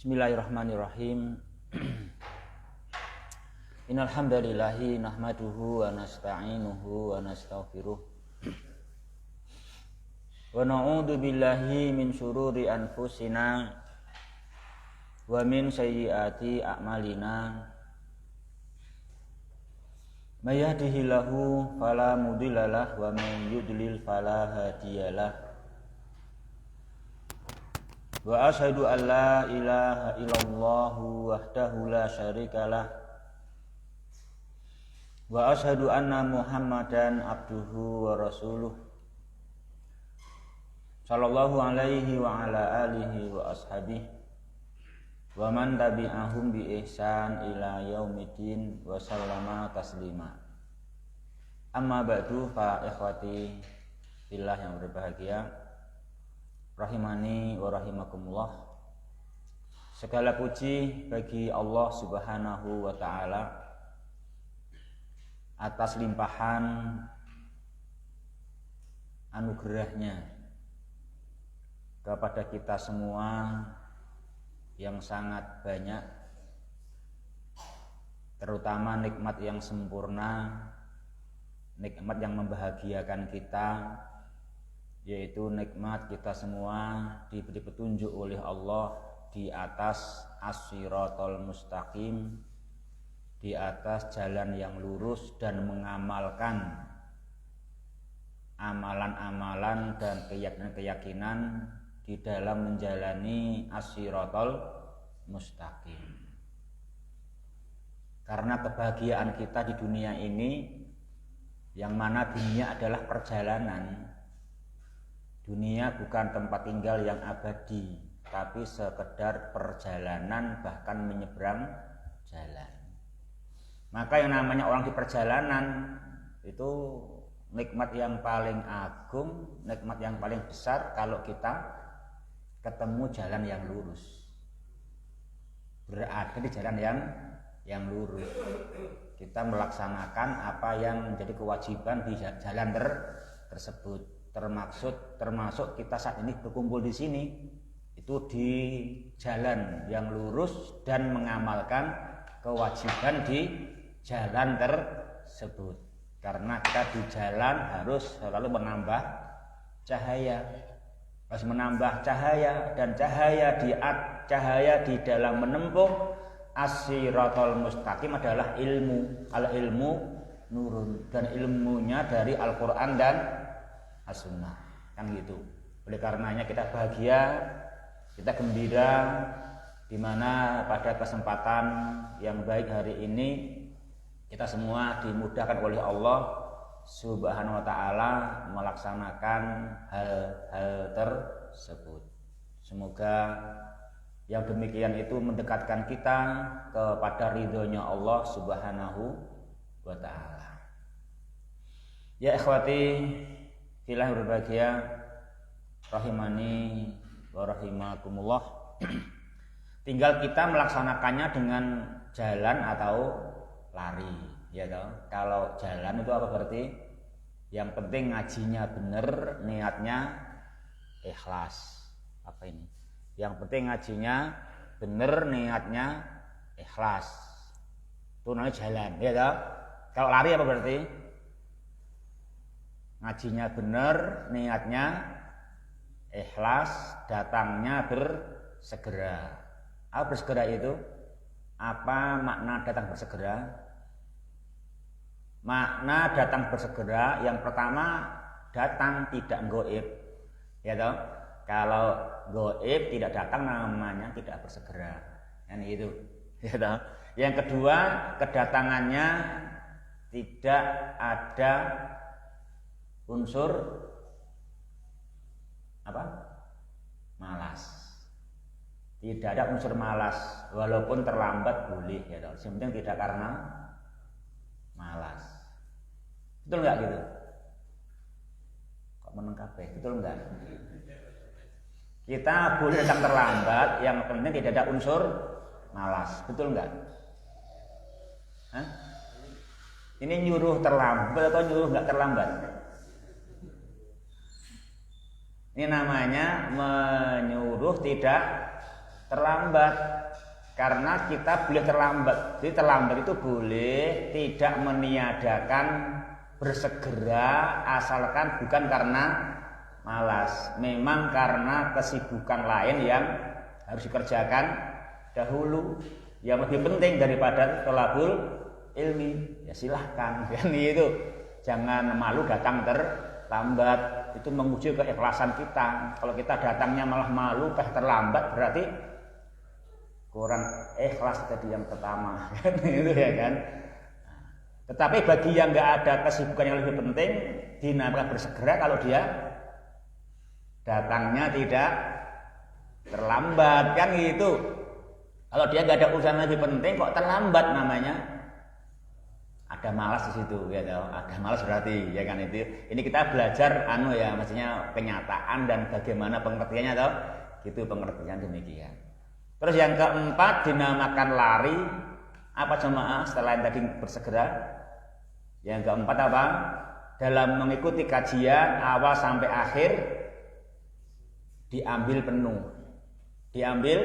Bismillahirrahmanirrahim. Innal hamdalillahi nahmaduhu wa nasta'inuhu wa nastaghfiruh. Wa na'udzu billahi min syururi anfusina wa min sayyiati a'malina. May yahdihillahu fala mudhillalah wa may yudlil fala hadiyalah. Wa asyhadu an la ilaha illallah wahdahu la syarikalah. Wa asyhadu anna Muhammadan abduhu wa rasuluh. Sallallahu alaihi wa ala alihi wa ashabihi wa man tabi'ahum bi ihsan ila yaumiddin wa sallama taslima. Amma ba'du, fa ikhwati fillah yang berbahagia, rahimani wa rahimakumullah. Segala puji bagi Allah Subhanahu wa ta'ala atas limpahan anugerahnya kepada kita semua yang sangat banyak, terutama nikmat yang sempurna, nikmat yang membahagiakan kita, yaitu nikmat kita semua diberi petunjuk oleh Allah di atas as-siratal mustaqim, di atas jalan yang lurus, dan mengamalkan amalan-amalan dan keyakinan-keyakinan di dalam menjalani as-siratal mustaqim. Karena kebahagiaan kita di dunia ini, yang mana dunia adalah perjalanan. Dunia bukan tempat tinggal yang abadi, tapi sekedar perjalanan, bahkan menyeberang jalan. Maka yang namanya orang di perjalanan itu nikmat yang paling agung, nikmat yang paling besar kalau kita ketemu jalan yang lurus, berada di jalan yang lurus. Kita melaksanakan apa yang menjadi kewajiban di jalan tersebut. Termasuk kita saat ini berkumpul di sini itu di jalan yang lurus dan mengamalkan kewajiban di jalan tersebut. Karena kita di jalan harus selalu menambah cahaya, harus menambah cahaya, dan cahaya di dalam menempuh as-siratal mustaqim adalah ilmu. Al-ilmu nurun, dan ilmunya dari Al-Quran dan as-sunnah, kan gitu. Oleh karenanya kita bahagia, kita gembira, di mana pada kesempatan yang baik hari ini kita semua dimudahkan oleh Allah Subhanahu wa ta'ala melaksanakan hal-hal tersebut. Semoga yang demikian itu mendekatkan kita kepada ridhonya Allah Subhanahu wa ta'ala. Ya ikhwati fillah berbahagia, rahimani wa rahimakumullah. Tinggal kita melaksanakannya dengan jalan atau lari, ya toh. Kalau jalan itu apa berarti? Yang penting ngajinya bener, niatnya ikhlas. Apa ini? Yang penting ngajinya bener, niatnya ikhlas. Itu namanya jalan, ya toh. Kalau lari apa berarti? Ngajinya bener, niatnya ikhlas, datangnya bersegera. Apa bersegera itu? Apa makna datang bersegera? Makna datang bersegera yang pertama, datang tidak goib, ya toh. Kalau goib tidak datang namanya tidak bersegera, kan itu, ya toh. Yang kedua, kedatangannya tidak ada unsur apa? Malas. Tidak ada unsur malas, walaupun terlambat boleh, ya toh. Yang penting tidak karena malas. Betul nggak gitu? Kok meneng kabeh? Betul nggak? Kita boleh datang terlambat, yang penting tidak ada unsur malas. Betul nggak? Hah? Ini nyuruh terlambat atau nyuruh nggak terlambat? Ini namanya menyuruh tidak terlambat. Karena kita boleh terlambat. Jadi terlambat itu boleh tidak meniadakan bersegera asalkan bukan karena malas. Memang karena kesibukan lain yang harus dikerjakan dahulu yang lebih penting daripada thalabul ilmi. Ya silahkan kan itu. Jangan malu datang terlambat. Itu menguji keikhlasan kita. Kalau kita datangnya malah malu, terlambat berarti kurang ikhlas tadi yang pertama kan itu ya kan. Tetapi bagi yang nggak ada kesibukan yang lebih penting dinamakan bersegera kalau dia datangnya tidak terlambat kan gitu. Kalau dia nggak ada urusan lebih penting kok terlambat namanya ada malas di situ gitu. Ada malas berarti ya kan itu. Ini kita belajar ya maksudnya kenyataan dan bagaimana pengertiannya atau gitu pengertian demikian. Terus yang keempat dinamakan lari. Apa jemaah setelah yang tadi bersegera? Yang keempat apa? Dalam mengikuti kajian awal sampai akhir diambil penuh. Diambil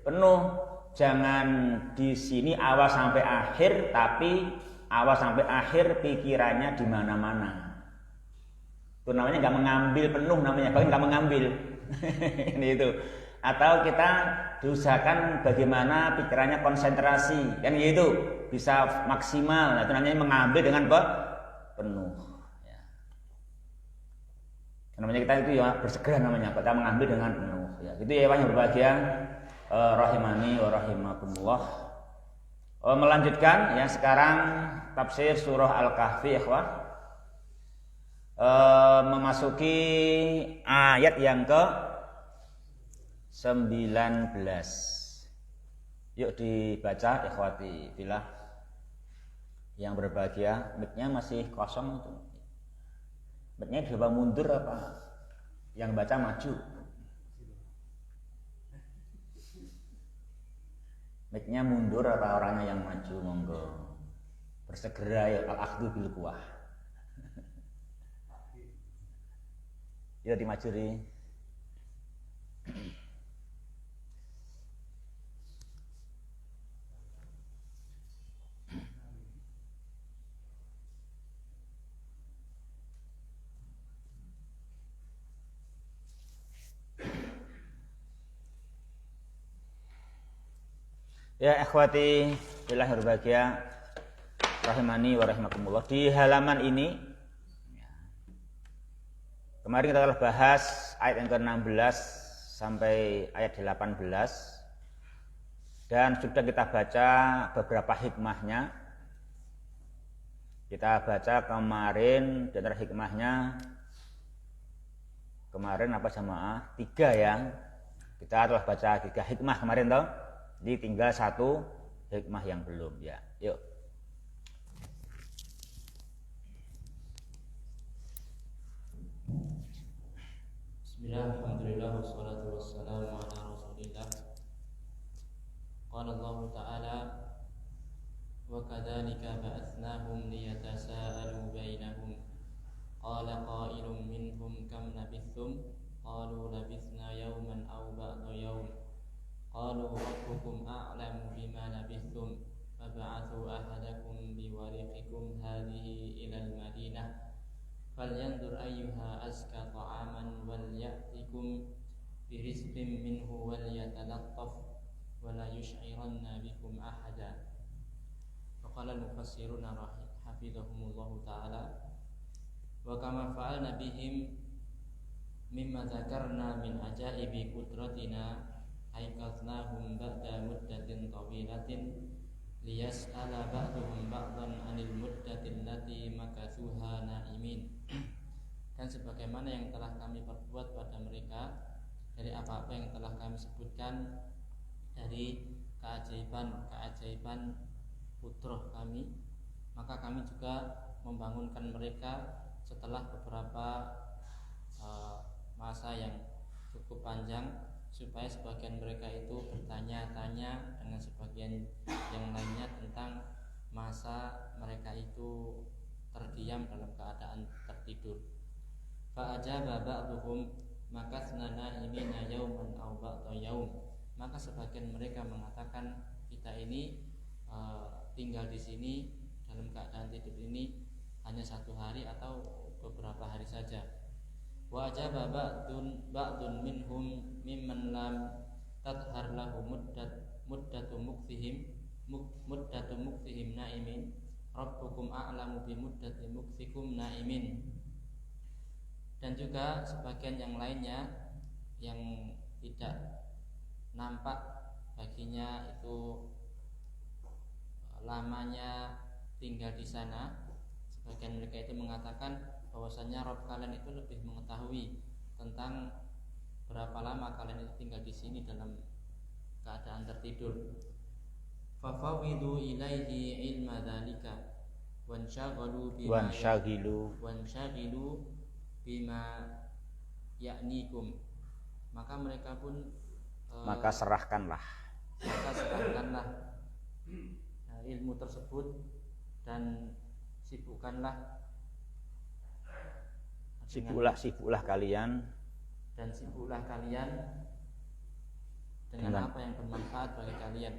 penuh. Jangan di sini awal sampai akhir tapi awal sampai akhir pikirannya di mana-mana. Itu namanya nggak mengambil penuh namanya, bahkan nggak mengambil. Ini itu. Atau kita diusahakan bagaimana pikirannya konsentrasi kan gitu bisa maksimal. Nah, itu namanya mengambil dengan penuh ya. Namanya kita itu ya bersegera namanya kita mengambil dengan penuh ya. Gitu ya yang berbahagia rahimani wa rahimakumullah. Melanjutkan ya sekarang tafsir surah Al-Kahfi ikhwah. Memasuki ayat yang ke 19. Yuk dibaca ikhwati fillah yang berbahagia. Mic-nya masih kosong itu. Mic-nya coba mundur apa? Yang baca maju. Mic-nya mundur apa orangnya yang maju monggo. Bersegera ya al-akhdhu bil quwah. Ya dimajuri. Ya ikhwati billah berbahagia rahimani wa rahimakumullah. Di halaman ini kemarin kita telah bahas ayat yang ke-16 sampai ayat 18 dan sudah kita baca beberapa hikmahnya. Kita baca kemarin dan hikmahnya kemarin apa jamaah? 3 ya. Kita telah baca 3 hikmah kemarin toh. Jadi tinggal 1 hikmah yang belum ya. Yuk. Bismillah, alhamdulillah, wassalatu wassalamu ala rasulillah. Qala Allah Ta'ala wa kadzalika ba'athnahum liyatasaalu bainahum qala qailun minhum kam labithtum qalu labithna yawman aw ba'da yawm qalu rabbukum a'lamu bima labithtum fab'athu ahadakum biwariqikum hadhihi ila al-madinah falyanzur ayyuha azka ta'aman walyatikum birizqin minhu walyatalattaf wala yush'iranna bikum ahada. Faqala al-mufassiruna hafizahumullahu ta'ala wa kama fa'alna bihim mimma dzakarna min ajaibi qudratina aikatnahum ba'da muddatin tawilatin liyas'ala ba'duhum ba'dan 'anil muddatin lati makathuha na'imin. Dan sebagaimana yang telah kami perbuat pada mereka dari apa-apa yang telah kami sebutkan dari keajaiban putroh kami, maka kami juga membangunkan mereka setelah beberapa masa yang cukup panjang, supaya sebagian mereka itu bertanya-tanya dengan sebagian yang lainnya tentang masa mereka itu terdiam dalam keadaan tertidur. Fa'ajaba ba'duhum makathna na'imina yawman aw ba'da yawm maka sebagian mereka mengatakan kita ini tinggal di sini dalam keadaan tidur ini hanya 1 hari atau beberapa hari saja. Wa ajaba ba'dun minhum mimman lam tadhar lahu muddatu mukthihim naimin rabbukum a'lamu bi muddati mukthikum naimin. Dan juga sebagian yang lainnya yang tidak nampak baginya itu lamanya tinggal di sana, sebagian mereka itu mengatakan bahwasanya Rabb kalian itu lebih mengetahui tentang berapa lama kalian itu tinggal di sini dalam keadaan tertidur. Fafawidu ilaihi ilma dzalika wanshagilu bima ya'nikum. Maka mereka pun maka serahkanlah ilmu tersebut dan sibuklah kalian dengan apa yang bermanfaat bagi kalian.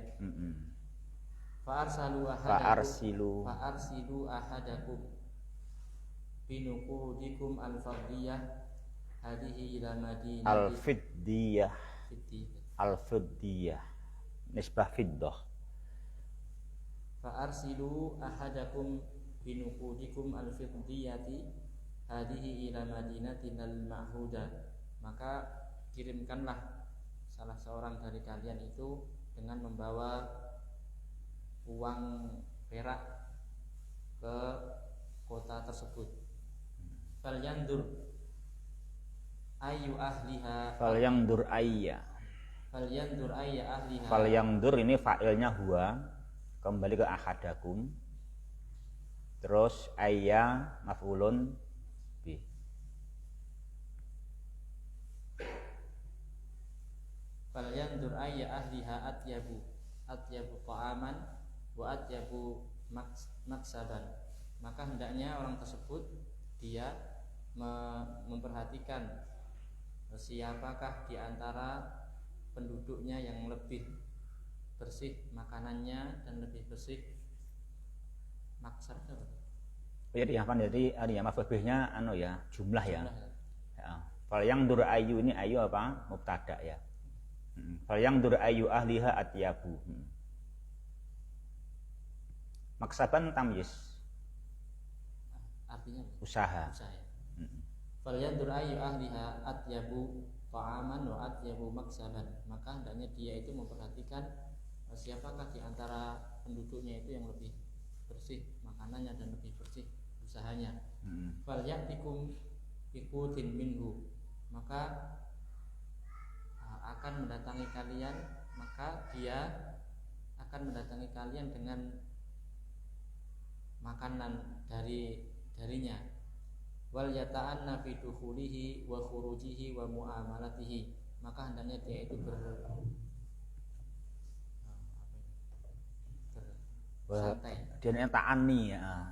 Fa'arsilu ahadakum binuqudikum al-fardiyah hadihi ila madinati al-fiddiyah nisbah fiddah. Fa'arsilu ahadakum binuqudikum al-fiddiyati hadihi ila madinatin al-ma'huda. Maka kirimkanlah salah seorang dari kalian itu dengan membawa uang perak ke kota tersebut. Falyandur ayya ahliha. Falyandur ini fa'ilnya huwa, kembali ke ahadakum. Terus ayya maf'ulun bi. Falyandur ayya ahliha atyabu ta'aman wa atyabu maksaban. Maka hendaknya orang tersebut dia memperhatikan siapakah di antara penduduknya yang lebih bersih makanannya dan lebih bersih maksad. Jadi maf'ulnya jumlah ya. Fal yang dur ayu ini ayu apa? Mubtada ya. Fal yang dur ayu ahliha atyabu. Maksaban tamyiz. Artinya usaha. Fal yang dur ayu ahliha atyabu ta'aman wa atyabu maksaban. Maka hendaknya dia itu memperhatikan siapakah di antara penduduknya itu yang lebih bersih makanannya dan lebih bersih usahanya. Fal ya'tikum biqutin minhu. Maka akan mendatangi kalian, maka dia akan mendatangi kalian dengan makanan darinya. Wal yata'anna fi dukhulihi wa khurujihi wa muamalatihi. Maka hendaknya dia itu bersantai. Dia ta'ani ya.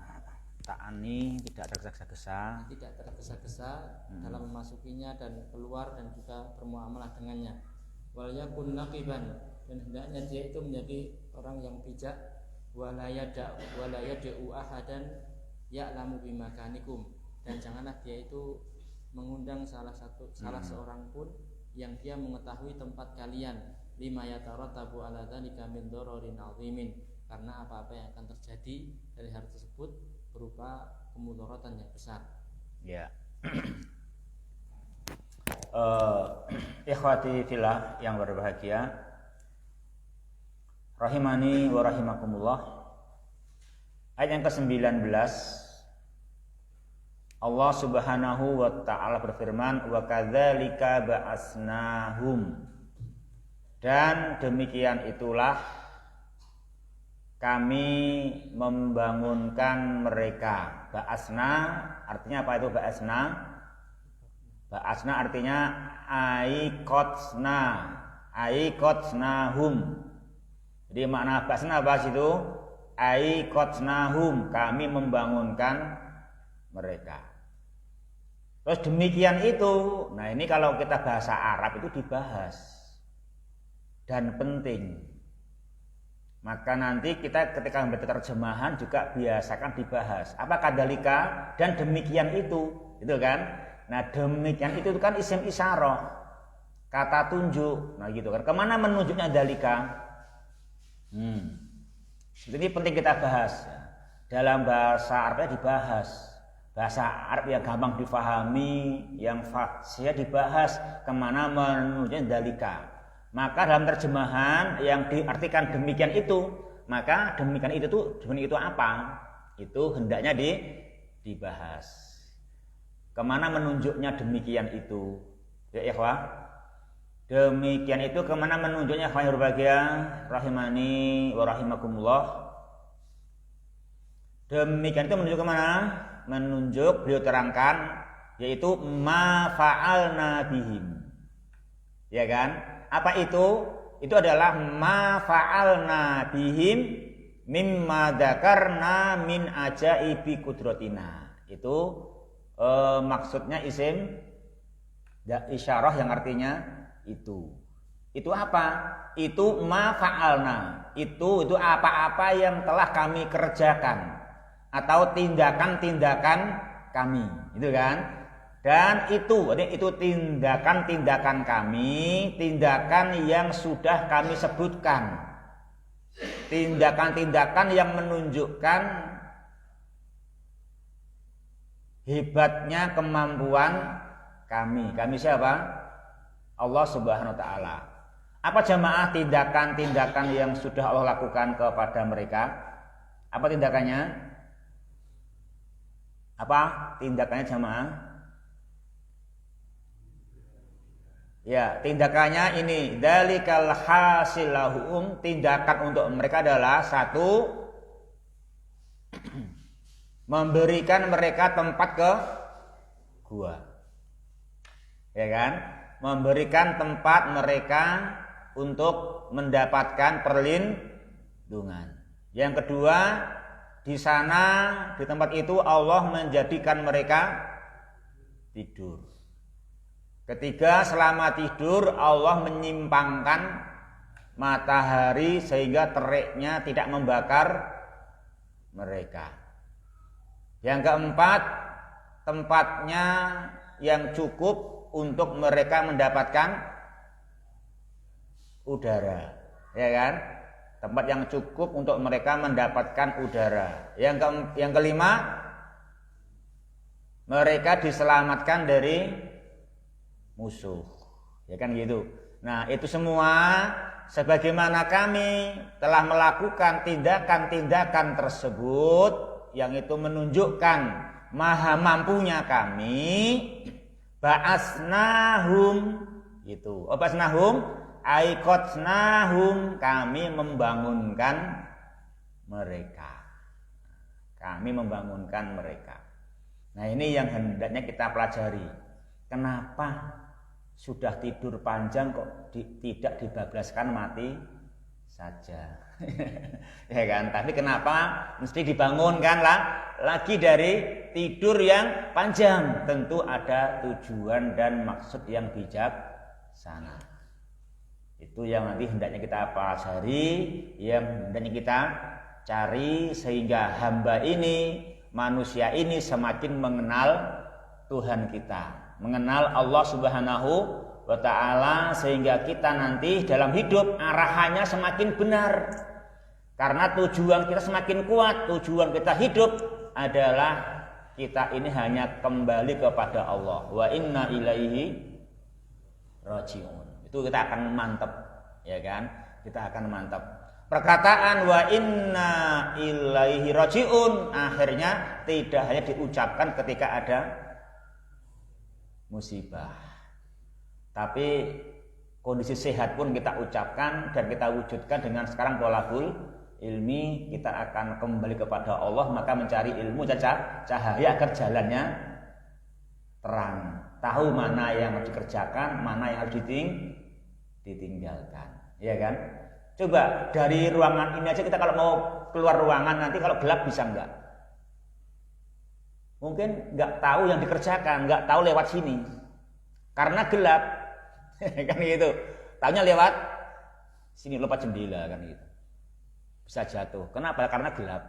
Ta'ani tidak tergesa-gesa, dalam memasukinya dan keluar dan juga bermuamalah dengannya. Wal yakun naqiban, dan hendaknya dia itu menjadi orang yang bijak. Wala yad'u ahadan ya'lamu bimakanikum, dan janganlah dia itu mengundang salah seorang pun yang dia mengetahui tempat kalian. Lima yatarattabu ala dzalika min dararin 'azimin, karena apa-apa yang akan terjadi dari hal tersebut berupa kemudaratan yang besar. Ya. Ikhwati fillah yang berbahagia, rahimani wa rahimakumullah. Ayat yang ke-19, Allah Subhanahu wa taala berfirman, wa kadzalika ba'asnahum, dan demikian itulah kami membangunkan mereka. Ba'asna artinya apa itu ba'asna? Ba'asna artinya aikotsnahum. Jadi makna ba'asna apa itu? Aikotsnahum, kami membangunkan mereka. Terus demikian itu. Nah, ini kalau kita bahasa Arab itu dibahas. dan penting. Maka nanti kita ketika membaca terjemahan juga biasakan dibahas. Apa kadalika dan demikian itu kan? Nah demikian itu kan isim isyarah, kata tunjuk. Nah gitu kan. Kemana menunjuknya dalika? Ini penting kita bahas. Dalam bahasa Arabnya dibahas. Bahasa Arab yang gampang difahami, yang fasih dibahas. Kemana menunjuknya dalika? Maka dalam terjemahan yang diartikan demikian itu, maka demikian itu apa? Itu hendaknya dibahas. Kemana menunjuknya demikian itu? Ya ikhwah. Demikian itu kemana menunjuknya khair berbahagia rahimani wa rahimakumullah. Demikian itu menunjuk kemana? Menunjuk beliau terangkan yaitu ma fa'alna bihim. Ya kan? Apa itu? Itu adalah ma fa'alna bihim mimma dzakarna min ajaibi qudratina. Itu maksudnya isim isyarah yang artinya itu. Itu apa? Itu ma fa'alna. Itu apa-apa yang telah kami kerjakan atau tindakan-tindakan kami. Itu kan? Dan itu tindakan-tindakan kami, tindakan yang sudah kami sebutkan. Tindakan-tindakan yang menunjukkan hebatnya kemampuan kami. Kami siapa? Allah Subhanahu wa taala. Apa jamaah tindakan-tindakan yang sudah Allah lakukan kepada mereka? Apa tindakannya? Apa tindakannya jamaah? Ya, tindakannya ini dalikal hasilahum, tindakan untuk mereka adalah satu, memberikan mereka tempat ke gua. Ya kan? Memberikan tempat mereka untuk mendapatkan perlindungan. Yang kedua, di sana di tempat itu Allah menjadikan mereka tidur. Ketiga, selama tidur Allah menyimpangkan matahari sehingga teriknya tidak membakar mereka. Yang keempat, tempatnya yang cukup untuk mereka mendapatkan udara, ya kan? Tempat yang cukup untuk mereka mendapatkan udara. Yang kelima, mereka diselamatkan dari musuh, ya kan gitu. Nah itu semua sebagaimana kami telah melakukan tindakan-tindakan tersebut yang itu menunjukkan maha mampunya kami, ba'asnahum itu. Ba'asnahum aikotnahum, kami membangunkan mereka. Kami membangunkan mereka. Nah ini yang hendaknya kita pelajari. Kenapa sudah tidur panjang kok tidak dibablaskan mati saja? Ya kan? Tapi kenapa mesti dibangunkan lagi dari tidur yang panjang? Tentu ada tujuan dan maksud yang bijaksana. Itu yang nanti hendaknya kita pelajari, yang hendaknya kita cari sehingga hamba ini, manusia ini semakin mengenal Tuhan kita, mengenal Allah Subhanahu wa ta'ala, sehingga kita nanti dalam hidup arahannya semakin benar. Karena tujuan kita semakin kuat, tujuan kita hidup adalah kita ini hanya kembali kepada Allah. Wa inna ilaihi raji'un. Itu kita akan mantap, ya kan? Kita akan mantap. Perkataan wa inna ilaihi raji'un akhirnya tidak hanya diucapkan ketika ada musibah, tapi kondisi sehat pun kita ucapkan dan kita wujudkan dengan sekarang thalabul ilmi. Kita akan kembali kepada Allah, maka mencari ilmu dan cahaya agar jalannya terang, tahu mana yang harus dikerjakan, mana yang harus ditinggalkan, ya kan? Coba dari ruangan ini aja, kita kalau mau keluar ruangan nanti kalau gelap bisa enggak? Mungkin enggak tahu yang dikerjakan, enggak tahu lewat sini karena gelap. Kan gitu. Taunya lewat sini lompat jendela kan gitu. Bisa jatuh. Kenapa? Karena gelap.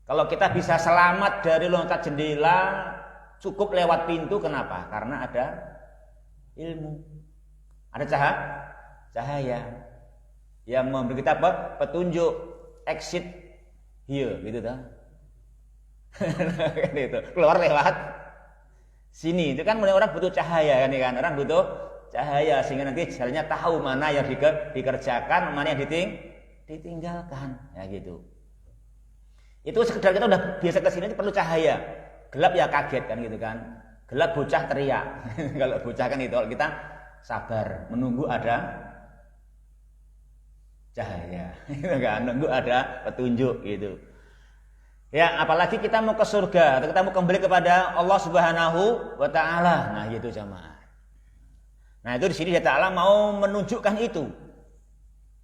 Kalau kita bisa selamat dari loncat jendela, cukup lewat pintu, kenapa? Karena ada ilmu. Ada cahaya yang memberi kita apa? Petunjuk, exit here gitu dah. Kan itu. Keluar lewat sini. Itu kan mulai orang butuh cahaya kan? Orang butuh cahaya sehingga nanti jalannya tahu mana yang dikerjakan, mana yang ditinggalkan, ya gitu. Itu sekedar kita udah biasa kesini perlu cahaya. Gelap ya kaget kan gitu kan. Gelap bocah teriak. Kalau bocah kan itu, kalau kita sabar menunggu ada cahaya, gitu kan, nunggu ada petunjuk gitu. Ya, apalagi kita mau ke surga atau kita mau kembali kepada Allah Subhanahu wa taala. Nah, gitu jamaah. Nah, itu di sini Allah Ta'ala mau menunjukkan itu.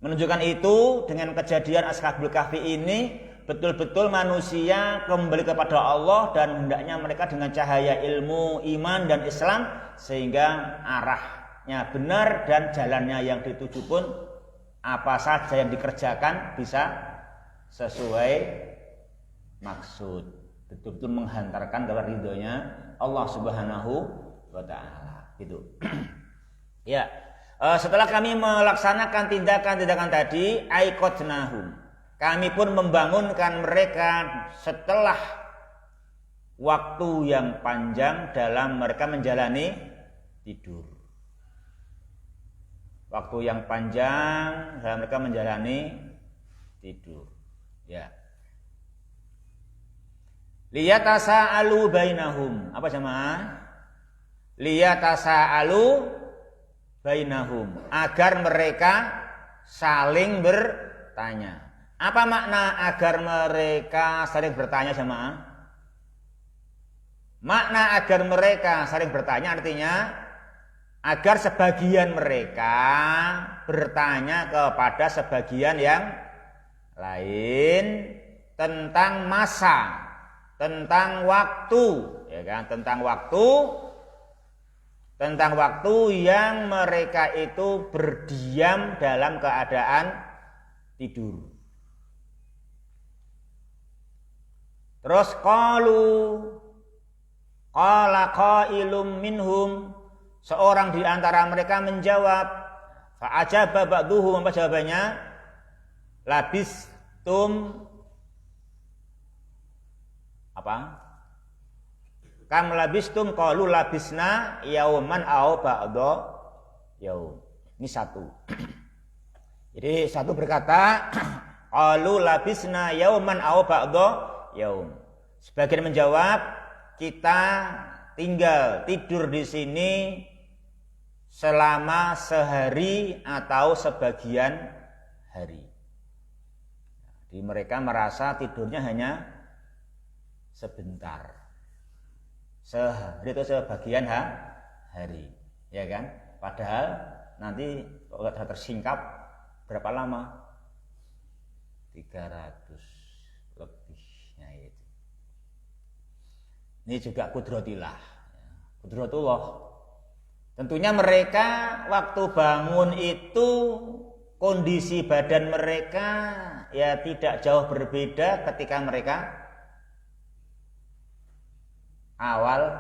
Menunjukkan itu dengan kejadian Ashabul Kahfi ini, betul-betul manusia kembali kepada Allah dan hendaknya mereka dengan cahaya ilmu, iman dan Islam sehingga arahnya benar dan jalannya yang dituju pun apa saja yang dikerjakan bisa sesuai maksud, betul-betul menghantarkan kepada ridhonya Allah Subhanahu wa taala gitu. Ya, setelah kami melaksanakan tindakan-tindakan tadi, aiqadnahum, kami pun membangunkan mereka setelah waktu yang panjang dalam mereka menjalani tidur. Waktu yang panjang dalam mereka menjalani tidur. Ya. Liyatasa'alu bainahum. Apa jemaah? Liyatasa'alu bainahum, agar mereka saling bertanya. Apa makna agar mereka saling bertanya jemaah? Makna agar mereka saling bertanya artinya agar sebagian mereka bertanya kepada sebagian yang lain tentang masa, tentang waktu, ya kan? Tentang waktu yang mereka itu berdiam dalam keadaan tidur. Terus qala qailum minhum, seorang di antara mereka menjawab, fa ajaba ba'duhum, apa jawabannya? Labistum apa? Kam labistum, qalu labisna yauman aw ba'da yaum. Ini satu. Jadi satu berkata qalu labisna yauman aw ba'da yaum. Sebagian menjawab kita tinggal tidur di sini selama sehari atau sebagian hari. Jadi mereka merasa tidurnya hanya sebentar. Sehari itu sebagian hari, ya kan? Padahal nanti kalau sudah tersingkap berapa lama? 300 lebihnya itu. Ini juga kudrotillah. Kudrotullah. Tentunya mereka waktu bangun itu kondisi badan mereka ya tidak jauh berbeda ketika mereka awal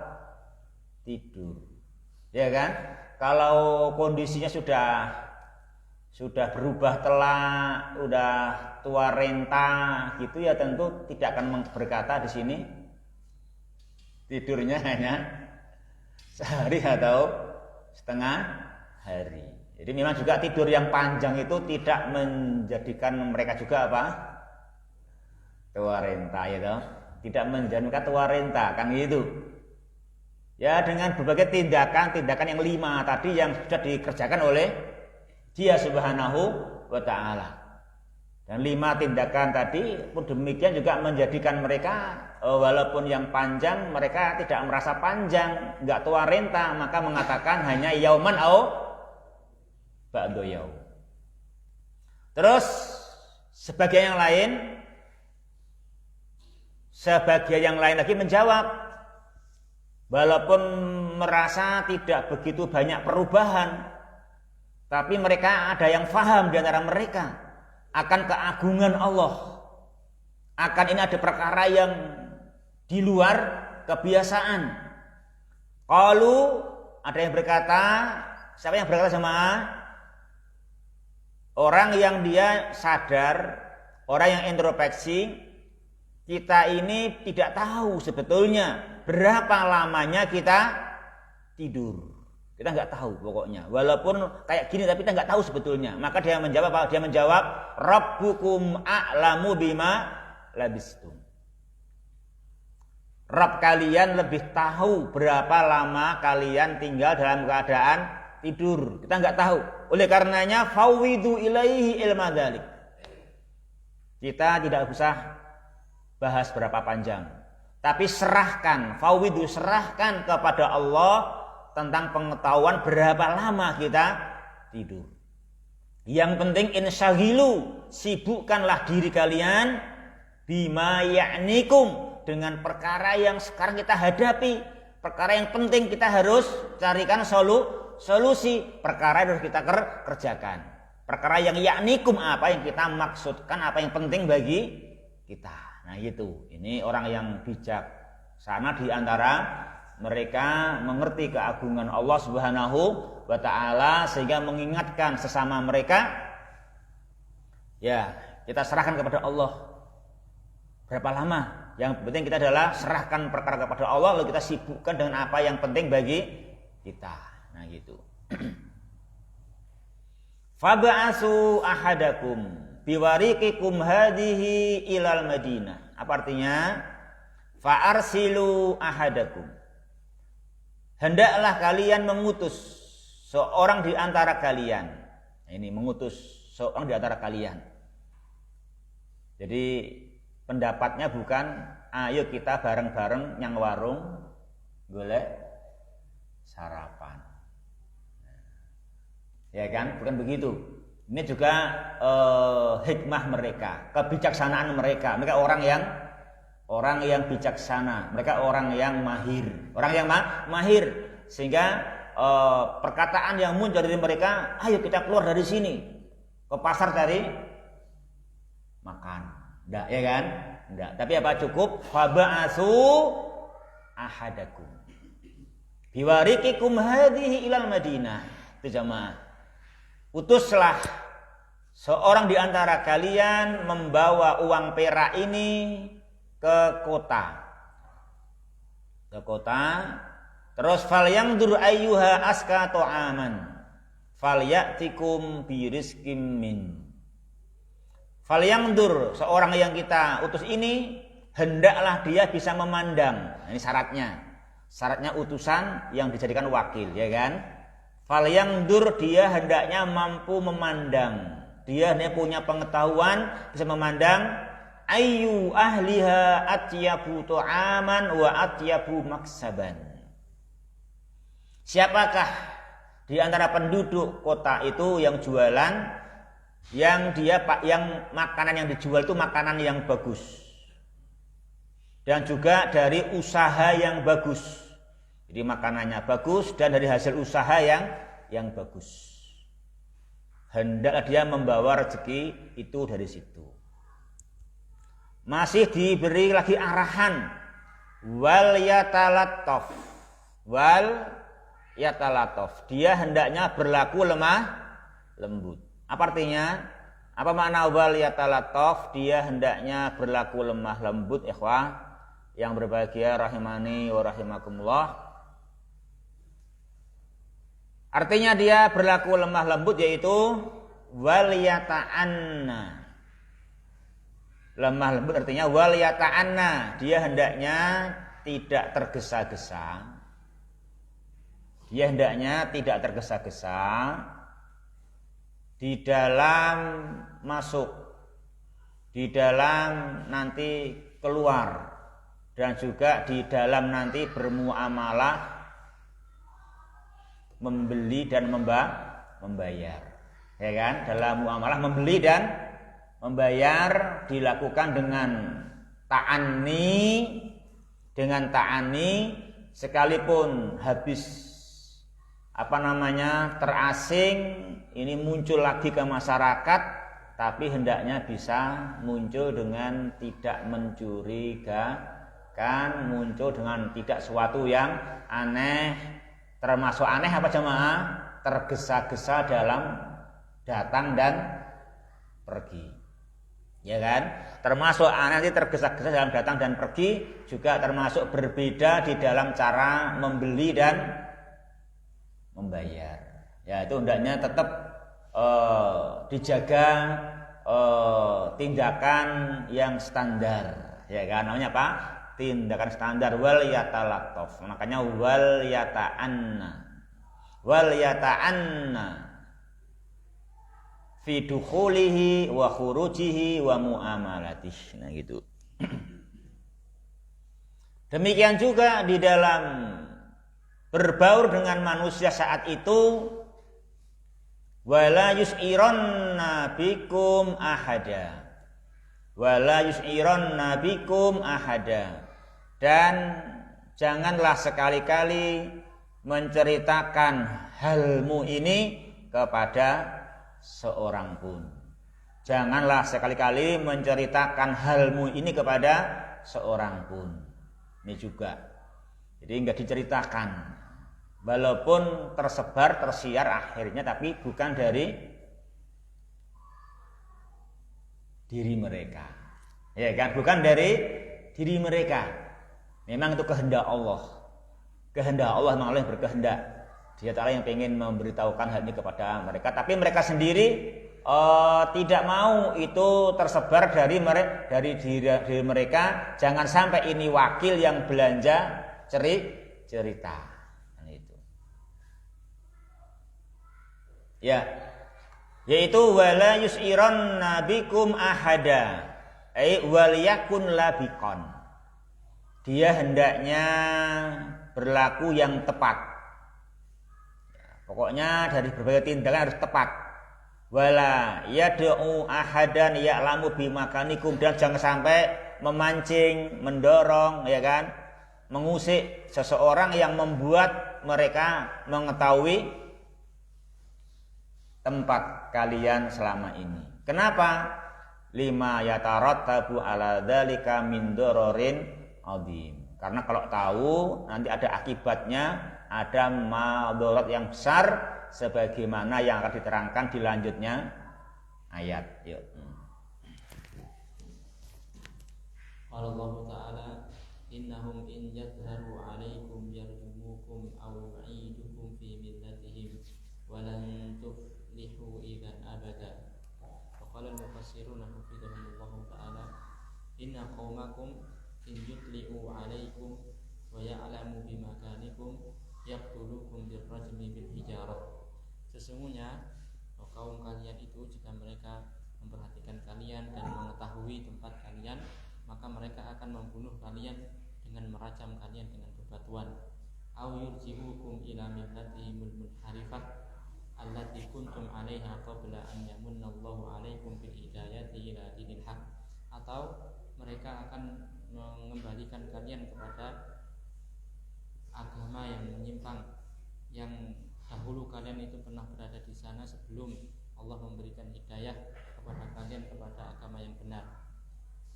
tidur, ya kan? Kalau kondisinya sudah berubah telak, udah tua renta gitu ya tentu tidak akan berkata di sini tidurnya hanya sehari atau setengah hari. Jadi memang juga tidur yang panjang itu tidak menjadikan mereka juga apa? Tua renta ya toh. Tidak menjadikan tua renta kan gitu. Ya dengan berbagai tindakan yang 5 tadi yang sudah dikerjakan oleh Dia Subhanahu wa taala. Dan 5 tindakan tadi pun demikian juga menjadikan mereka walaupun yang panjang mereka tidak merasa panjang, enggak tua renta, maka mengatakan hanya yauman au ba'da yaum. Terus sebagian yang lain lagi menjawab, walaupun merasa tidak begitu banyak perubahan, Tapi mereka ada yang faham di antara mereka akan keagungan Allah. Akan ini ada perkara yang di luar kebiasaan. Qalu, ada yang berkata, siapa yang berkata jemaah? Orang yang dia sadar, orang yang introspeksi, kita ini tidak tahu sebetulnya berapa lamanya kita tidur. Kita nggak tahu pokoknya. Walaupun kayak gini tapi kita nggak tahu sebetulnya. Maka dia menjawab apa? Dia menjawab, Rabbukum a'lamu bima labistum. Rabb kalian lebih tahu berapa lama kalian tinggal dalam keadaan tidur. Kita nggak tahu. Oleh karenanya fawwidu ilaihi ilma dzalik. Kita tidak usah bahas berapa panjang. Tapi serahkan, fawwidu, serahkan kepada Allah tentang pengetahuan berapa lama kita tidur. Yang penting insyagilu, sibukkanlah diri kalian bima ya'nikum, dengan perkara yang sekarang kita hadapi, perkara yang penting kita harus carikan solusi, perkara yang harus kita kerjakan. Perkara yang ya'nikum, apa yang kita maksudkan, apa yang penting bagi kita. Nah itu, ini orang yang bijak sana di antara mereka mengerti keagungan Allah Subhanahu wa ta'ala sehingga mengingatkan sesama mereka, ya kita serahkan kepada Allah. Berapa lama? Yang penting kita adalah serahkan perkara kepada Allah, lalu kita sibukkan dengan apa yang penting bagi kita. Nah gitu. Fab'asu ahadakum biwariqikum hadhihi ilal Madinah. Apa artinya? Fa'arsilu ahadakum. Hendaklah kalian mengutus seorang di antara kalian. Ini mengutus seorang di antara kalian. Jadi pendapatnya bukan ayo kita bareng-bareng nyang warung golek sarapan. Ya kan? Bukan begitu. Ini juga hikmah mereka, kebijaksanaan mereka. Mereka orang yang bijaksana, mereka orang yang mahir, mahir, sehingga perkataan yang muncul dari mereka, ayo kita keluar dari sini ke pasar cari makan, enggak ya kan? Enggak. Tapi apa cukup? Faba'asu ahadakum biwariqikum hadhihi ilal Madinah. Itu jamaah. Utuslah seorang di antara kalian membawa uang perak ini ke kota, terus falyangdur ayyuha aska ta'aman falyatikum birizqim min. Falyangdur, seorang yang kita utus ini hendaklah dia bisa memandang. Ini syaratnya utusan yang dijadikan wakil, ya kan? Falyangdur, dia hendaknya mampu memandang, dia punya pengetahuan, bisa memandang ayyu ahliha atyabu tu'aman wa atyabu maksaban. Siapakah di antara penduduk kota itu yang jualan, yang makanan yang dijual itu makanan yang bagus, dan juga dari usaha yang bagus. Jadi makanannya bagus dan dari hasil usaha yang bagus. Hendaklah dia membawa rezeki itu dari situ. Masih diberi lagi arahan wal yatalattaf. Dia hendaknya berlaku lemah lembut. Apa artinya? Apa makna wal yatalattaf? Dia hendaknya berlaku lemah lembut, ikhwah yang berbahagia rahimani wa rahimakumullah. Artinya dia berlaku lemah lembut yaitu wal yata'anna. Lemah lembut artinya wal yata'anna, dia hendaknya tidak tergesa-gesa. Dia hendaknya tidak tergesa-gesa di dalam masuk, di dalam nanti keluar, dan juga di dalam nanti bermuamalah, membeli dan membayar. Ya kan? Dalam muamalah membeli dan membayar dilakukan dengan ta'ani, sekalipun habis terasing, ini muncul lagi ke masyarakat, tapi hendaknya bisa muncul dengan tidak mencurigakan, muncul dengan tidak suatu yang aneh. Termasuk aneh apa jemaah? Tergesa-gesa dalam datang dan pergi, ya kan? Termasuk aneh nanti tergesa-gesa dalam datang dan pergi, juga termasuk berbeda di dalam cara membeli dan membayar. Ya, itu hendaknya tetap dijaga tindakan yang standar, ya kan? Namanya apa? Tindakan standar. Wal yatalattaf, makanya wal yata'anna fi dukhulihi wa khurujihi wa muamalatih. Nah gitu. Demikian juga di dalam berbaur dengan manusia saat itu, wala yus'iranna bikum ahada, wala yus'iranna bikum ahada, dan janganlah sekali-kali menceritakan halmu ini kepada seorang pun. Janganlah sekali-kali menceritakan halmu ini kepada seorang pun. Ini juga, jadi enggak diceritakan, walaupun tersebar, tersiar akhirnya, tapi bukan dari diri mereka, ya kan? Bukan dari diri mereka. Memang itu kehendak Allah. Kehendak Allah, memang Allah yang berkehendak. Dia Ta'ala yang ingin memberitahukan hal ini kepada mereka, tapi mereka sendiri tidak mau itu tersebar dari diri mereka. Jangan sampai ini wakil yang belanja cerita. Nah, itu. Ya, yaitu wala yus'iranna bikum ahada, ai wal yakun labikon. Dia hendaknya berlaku yang tepat. Pokoknya dari berbagai tindakan harus tepat. Wala yad'u ahadan ya'lamu bimakanikum, dan jangan sampai memancing, mendorong, ya kan, mengusik seseorang yang membuat mereka mengetahui tempat kalian selama ini. Kenapa? Lima yatarattabu ala dzalika min dororin adzim. Karena kalau tahu nanti ada akibatnya, ada madharat yang besar, sebagaimana yang akan diterangkan di lanjutnya ayat. Yuk. Allah Ta'ala, innahum in yadharu alaikum yarjumukum aw yu'idukum fi millatihim wa lan tuflihu idzan abada. Wa qala al-mufassiruna hafidhahumullah ta'ala, inna qaumakum in yutli'u alaikum wa ya'lamu bimakanikum yaqtulukum birrajmi bil hijarah. Sesungguhnya kaum kalian itu, jika mereka memperhatikan kalian dan mengetahui tempat kalian, maka mereka akan membunuh kalian dengan merajam kalian dengan bebatuan. Aw yurji'ukum ila millatihimul munharifah allati kuntum 'alaiha qabla an yamunallahu 'alaikum bil hidayati ila dinil haq. Atau mereka akan mengembalikan kalian kepada agama yang menyimpang, yang dahulu kalian itu pernah berada di sana sebelum Allah memberikan hidayah kepada kalian kepada agama yang benar.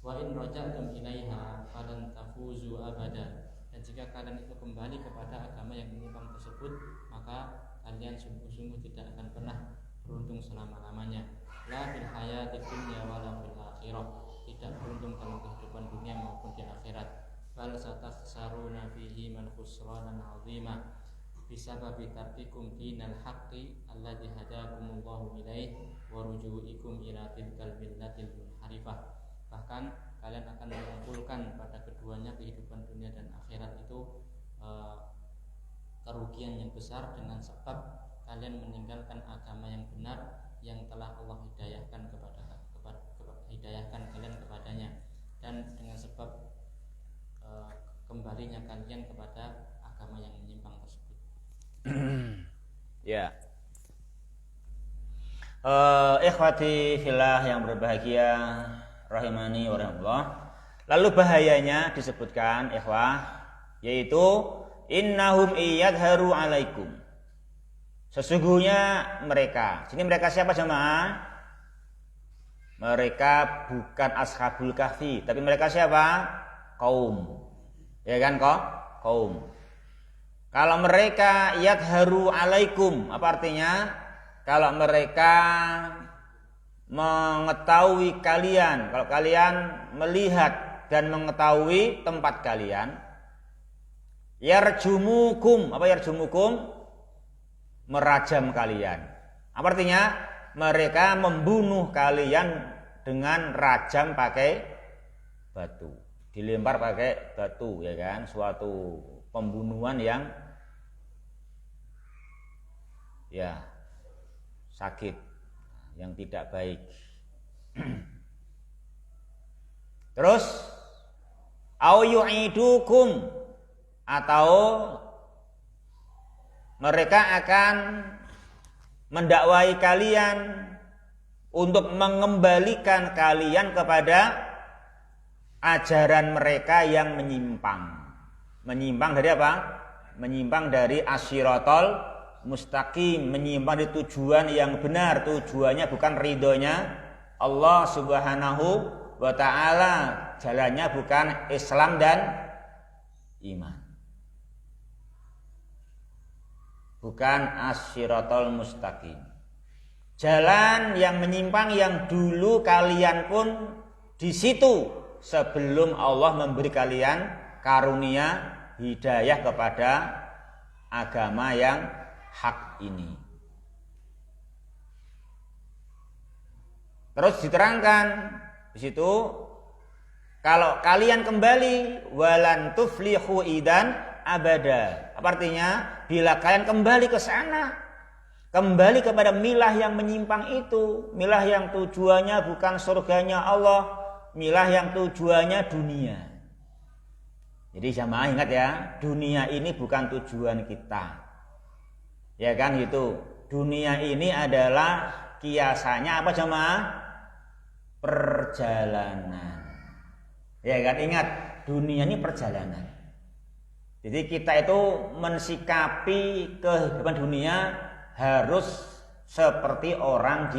Wa in raja'tum ilaiha falan tafuzu abada. Dan jika kalian itu kembali kepada agama yang menyimpang tersebut, maka kalian sungguh-sungguh tidak akan pernah beruntung selama-lamanya. La fil hayati dunya wala fil akhirah. Tidak beruntung dalam kehidupan dunia maupun di akhirat. Bal satakhsaruna fihi man khusranan 'azima bisababi tarkikum dinal haqqi alladzi hadakumullahu ilaihi wa ruju'ikum ila tilkal millatil munharifah. Bahkan kalian akan mengumpulkan pada keduanya, kehidupan dunia dan akhirat itu, kerugian yang besar dengan sebab kalian meninggalkan agama yang benar yang telah Allah hidayahkan hidayahkan kalian kepadanya, dan dengan sebab kembalinya kalian kepada agama yang menyimpang tersebut. Ya. Ikhwati fillah yang berbahagia, rahimani wa rahmatullah. Lalu bahayanya disebutkan ikhwah, yaitu innahum iyadharu alaikum. Sesungguhnya mereka. Sini mereka siapa jemaah? Mereka bukan ashabul kahfi, tapi mereka siapa? Kaum. Ya kan kok? Kaum. Kalau mereka yadharu alaikum, apa artinya? Kalau mereka mengetahui kalian, kalau kalian melihat dan mengetahui tempat kalian, yarjumukum, apa yarjumukum? Merajam kalian. Apa artinya? Mereka membunuh kalian dengan rajam pakai batu, dilempar pakai batu, ya kan? Suatu pembunuhan yang ya sakit, yang tidak baik. Terus au yu'idukum, atau mereka akan mendakwai kalian untuk mengembalikan kalian kepada ajaran mereka yang menyimpang. Menyimpang dari apa? Menyimpang dari asyiratul mustaqim, menyimpang dari tujuan yang benar. Tujuannya bukan ridhonya Allah subhanahu wa ta'ala, jalannya bukan Islam dan iman, bukan asyiratul mustaqim, jalan yang menyimpang yang dulu kalian pun di situ sebelum Allah memberi kalian karunia hidayah kepada agama yang hak ini. Terus diterangkan di situ, kalau kalian kembali walan tuflihu idan abada. Apa artinya? Bila kalian kembali ke sana, kembali kepada milah yang menyimpang itu, milah yang tujuannya bukan surganya Allah, milah yang tujuannya dunia. Jadi jamaah ingat ya, dunia ini bukan tujuan kita. Ya kan gitu. Dunia ini adalah kiasannya apa jamaah? Perjalanan. Ya kan, ingat, dunia ini perjalanan. Jadi kita itu mensikapi kehidupan dunia harus seperti orang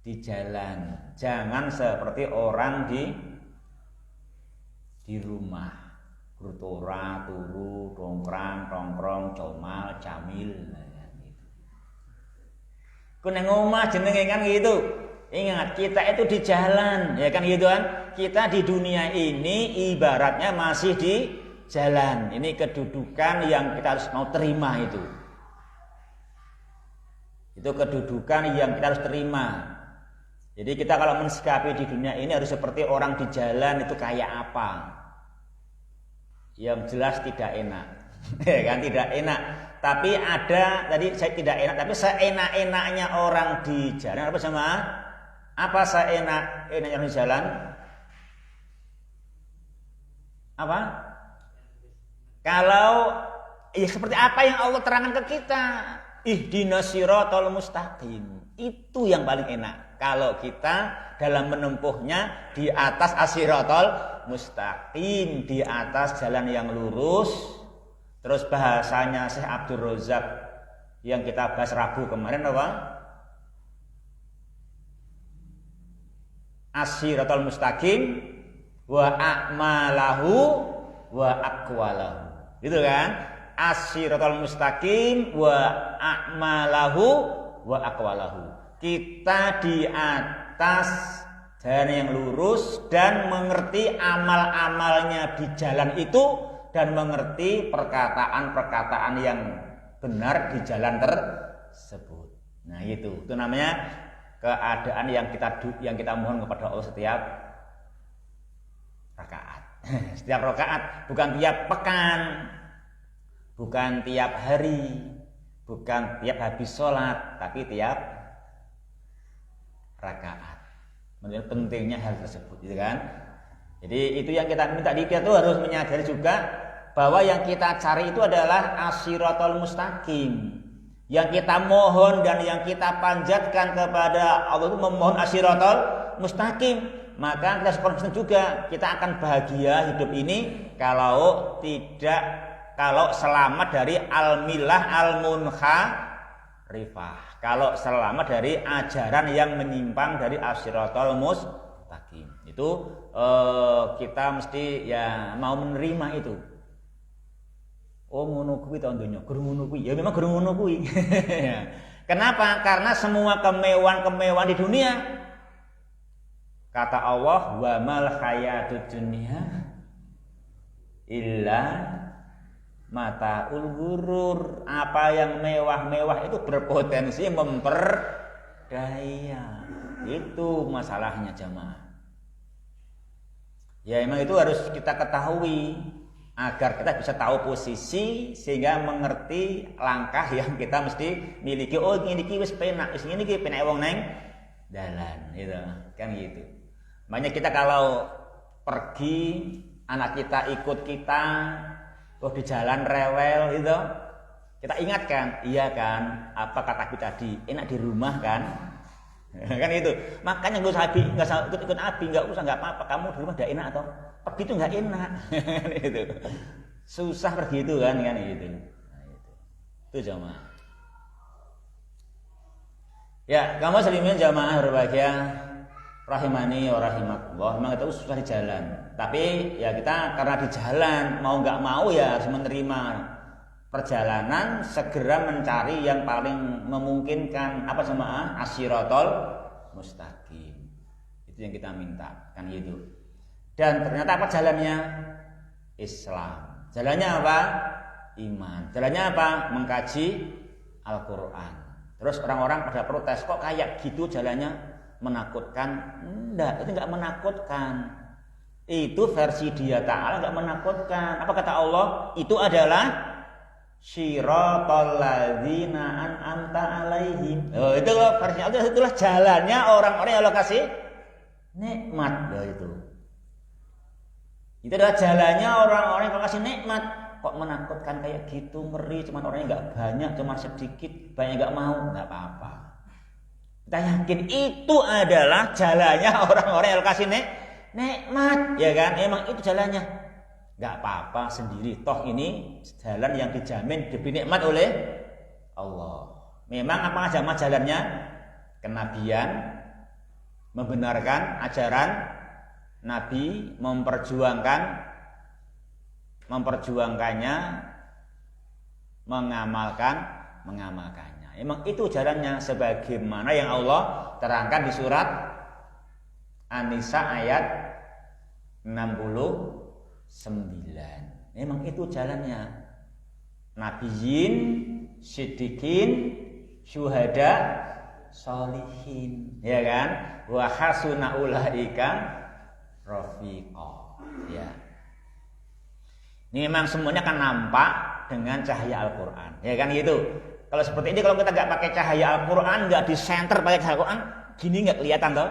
di jalan, jangan seperti orang di rumah, bertora, turu, dongkrang, tongkrong, comal, camil, gitu. Kuneng omah jenenge kan gitu. Ingat, kita itu di jalan, ya kan gitu kan? Kita di dunia ini ibaratnya masih di jalan. Ini kedudukan yang kita harus mau terima itu. Itu kedudukan yang kita harus terima. Jadi kita kalau mensikapi di dunia ini harus seperti orang di jalan itu kayak apa? Yang jelas tidak enak. Ya kan, tidak enak. Tapi ada, tadi saya tidak enak, tapi seenak-enaknya orang di jalan apa sama? Apa seenak-enaknya orang di jalan? Apa? Kalau ya seperti apa yang Allah terangkan ke kita, ihdinas siratal mustaqim, itu yang paling enak. Kalau kita dalam menempuhnya di atas as-siratal mustaqim, di atas jalan yang lurus. Terus bahasanya Syekh Abdul Razak yang kita bahas Rabu kemarin apa? As-siratal mustaqim wa a'malahu wa aqwalahu. Gitu kan? As-siratal mustaqim wa a'malahu wa aqwalahu. Kita di atas jalan yang lurus dan mengerti amal-amalnya di jalan itu dan mengerti perkataan-perkataan yang benar di jalan tersebut. Nah, itu namanya keadaan yang kita mohon kepada Allah setiap rakaat. Setiap rakaat, bukan tiap pekan, bukan tiap hari, bukan tiap habis sholat, tapi tiap rakaat. Menurut pentingnya hal tersebut, gitu kan? Jadi itu yang kita minta. Kita tuh harus menyadari juga bahwa yang kita cari itu adalah as-siratal mustaqim. Yang kita mohon dan yang kita panjatkan kepada Allah itu memohon as-siratal mustaqim. Maka kita konsisten juga, kita akan bahagia hidup ini kalau tidak kalau selamat dari al-milah al-munharifah, kalau selamat dari ajaran yang menyimpang dari as-siratal mustaqim. Itu kita mesti ya mau menerima itu. Oh ngono kuwi ta donya, guru ngono kuwi. Ya memang guru ngono kuwi. Kenapa? Karena semua kemewahan-kemewahan di dunia, kata Allah, wa mal hayatud dunya illa mataul ghurur. Apa yang mewah-mewah itu berpotensi memperdaya. Itu masalahnya jamaah. Ya memang itu harus kita ketahui agar kita bisa tahu posisi sehingga mengerti langkah yang kita mesti miliki. Oh ini wis penak, wis ngene iki penak wong neng dalan gitu. Kan gitu. Makanya kita kalau pergi, anak kita ikut kita, di jalan rewel gitu, kita ingatkan, iya kan, apa kata Abi tadi, enak di rumah kan, kan itu. Makanya nggak usah ikut Abi, nggak usah, nggak apa-apa, kamu di rumah udah enak atau pergi itu nggak enak, itu susah pergi itu kan gitu. Nah, itu jamaah. Ya, kamu selimin jamaah berbahagia. Rahimani wa rahimakumullah. Memang itu susah di jalan. Tapi ya kita karena di jalan mau nggak mau ya harus menerima perjalanan, segera mencari yang paling memungkinkan apa jemaah, as-siratal mustaqim. Itu yang kita minta kan gitu. Dan ternyata apa jalannya? Islam. Jalannya apa? Iman. Jalannya apa? Mengkaji Al-Qur'an. Terus orang-orang pada protes, kok kayak gitu jalannya? Menakutkan? Enggak, itu enggak menakutkan. Itu versi dia Ta'ala enggak menakutkan. Apa kata Allah? Itu adalah syiratal ladzina an'amta alaihim. Itu loh versi Allah, itulah jalannya orang-orang yang Allah kasih nikmat. Itu adalah jalannya orang-orang yang Allah kasih nikmat. Kok menakutkan kayak gitu, ngeri, cuman orangnya enggak banyak, cuma sedikit, banyak enggak mau, enggak apa-apa. Kita yakin itu adalah jalannya orang-orang yang kasih nikmat, ya kan? Emang itu jalannya. Gak apa-apa sendiri. Toh ini jalan yang dijamin diberi nikmat oleh Allah. Memang apa aja jalannya? Kenabian, membenarkan ajaran Nabi, memperjuangkannya, mengamalkannya. Emang itu jalannya sebagaimana yang Allah terangkan di surat An-Nisa ayat 69. Memang itu jalannya. Nabiyyin, siddiqin, syuhada, sholihin. Ya kan? Wa hasuna ulaika rafiqa. Ya. Ini memang semuanya kan nampak dengan cahaya Al-Qur'an. Ya kan gitu. Kalau seperti ini, kalau kita nggak pakai cahaya Al-Quran, nggak di center pakai cahaya Al-Quran, gini nggak kelihatan toh,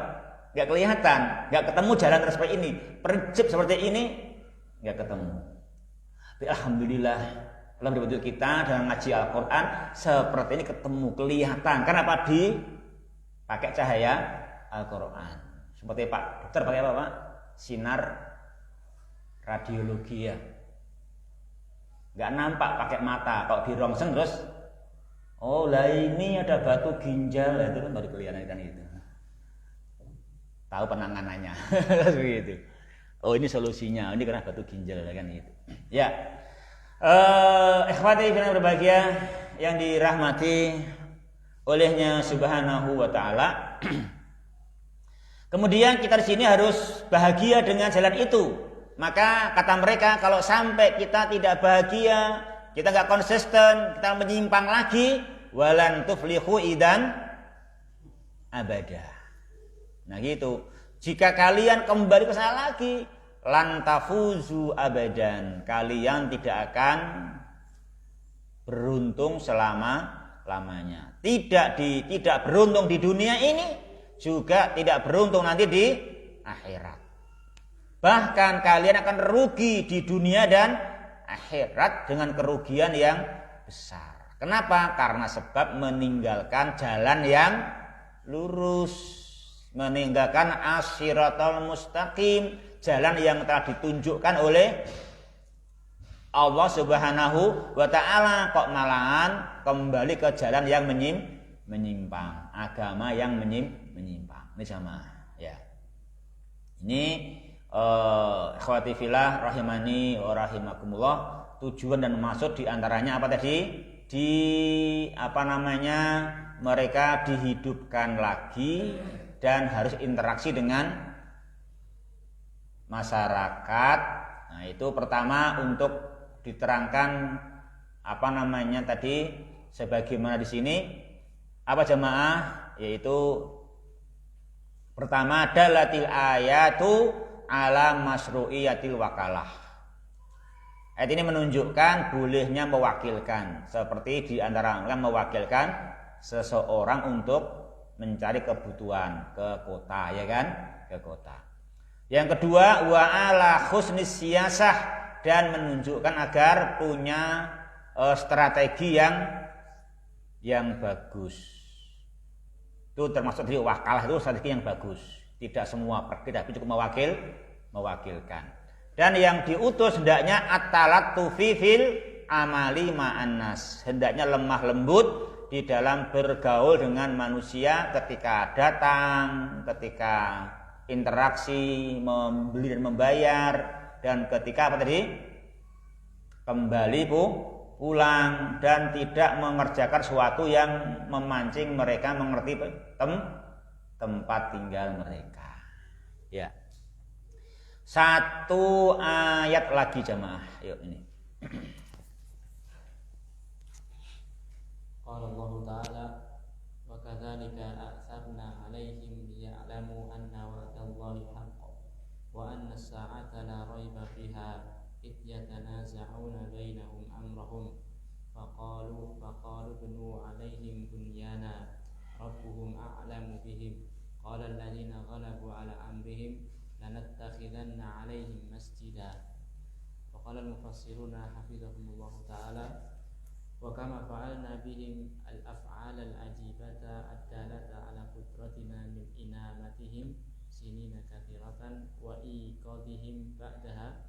nggak kelihatan, nggak ketemu jalan seperti ini, prinsip seperti ini nggak ketemu. Tapi alhamdulillah, Allah membantu kita dengan ngaji Al-Quran seperti ini ketemu, kelihatan. Kenapa? Pakai cahaya Al-Quran. Seperti Pak Dokter pakai apa Pak? Sinar radiologi ya. Nggak nampak pakai mata, kalau dirongseng terus. Oh lah ini ada batu ginjal, itu kan baru kelihatan kan itu. Tahu penanganannya, begitu. Oh ini solusinya, ini karena batu ginjal kan itu. Ya, ikhwati fillah berbahagia yang dirahmati olehnya Subhanahu wa Ta'ala. Kemudian kita di sini harus bahagia dengan jalan itu. Maka kata mereka kalau sampai kita tidak bahagia, kita nggak konsisten, kita menyimpang lagi, walan tuflihu idan abada. Nah gitu. Jika kalian kembali ke sana lagi, lan tafuzu abadan, kalian tidak akan beruntung selama-lamanya. Tidak beruntung di dunia ini, juga tidak beruntung nanti di akhirat. Bahkan kalian akan rugi di dunia dan akhirat dengan kerugian yang besar. Kenapa? Karena sebab meninggalkan jalan yang lurus, meninggalkan as-siratal mustaqim, jalan yang telah ditunjukkan oleh Allah Subhanahu wa taala kok malahan kembali ke jalan yang menyimpang, agama yang menyimpang. Ini jamaah ya. Ini ikhwati fillah rahimani wa rahimakumullah, tujuan dan maksud diantaranya apa tadi? Mereka dihidupkan lagi dan harus interaksi dengan masyarakat. Nah, itu pertama untuk diterangkan tadi sebagaimana di sini apa jamaah, yaitu pertama dalatil ayatu ala masru'iyatil wakalah. Ayat ini menunjukkan bolehnya mewakilkan, seperti di antara mewakilkan seseorang untuk mencari kebutuhan ke kota, ya kan, ke kota. Yang kedua wa ala husnis siyasah, dan menunjukkan agar punya strategi yang bagus. Itu termasuk dari wakalah, itu strategi yang bagus. Tidak semua pergi, tapi cukup mewakilkan. Dan yang diutus hendaknya at-talattufi fil amali ma'an nas, hendaknya lemah lembut di dalam bergaul dengan manusia ketika datang, ketika interaksi, membeli dan membayar, dan ketika kembali pulang, dan tidak mengerjakan sesuatu yang memancing mereka mengerti tempat tinggal mereka. Ya. Satu ayat lagi jamaah. Yuk ini. Qala Allah Ta'ala wa kadzalika a'tsarna 'alaihim liya'lamu anna wa'dallahi haqqun wa anna as-sa'ata la raiba fiha id yatanaza'una bainahum amrahum faqalu bnu 'alaihim bunyana rabbuhum a'lamu bihim qala alladziina ghalabu 'ala amrihim lanattakhidanna 'alaihim masjida. Wa qala al-mufassiruna hafizahumullahu ta'ala wa kama fa'alna bihim al-af'al al-ajibata ad-dalata 'ala qudratina min inamatihim sinina katsiratan wa iqadihim ba'daha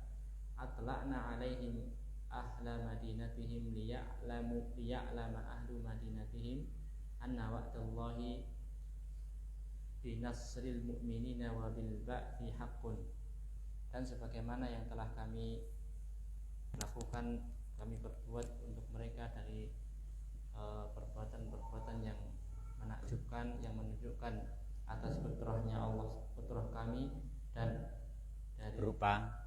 atla'na 'alaihim ahla madinatihim liya'lama ahlu madinatihim anna wa'dallahi binasril mu'minina wa bil ba'thi haqqun. Dan sebagaimana yang telah kami lakukan, kami berbuat untuk mereka dari perbuatan-perbuatan yang menakjubkan, yang menunjukkan atas kudrahnya Allah, kudrah kami, dan dari berupa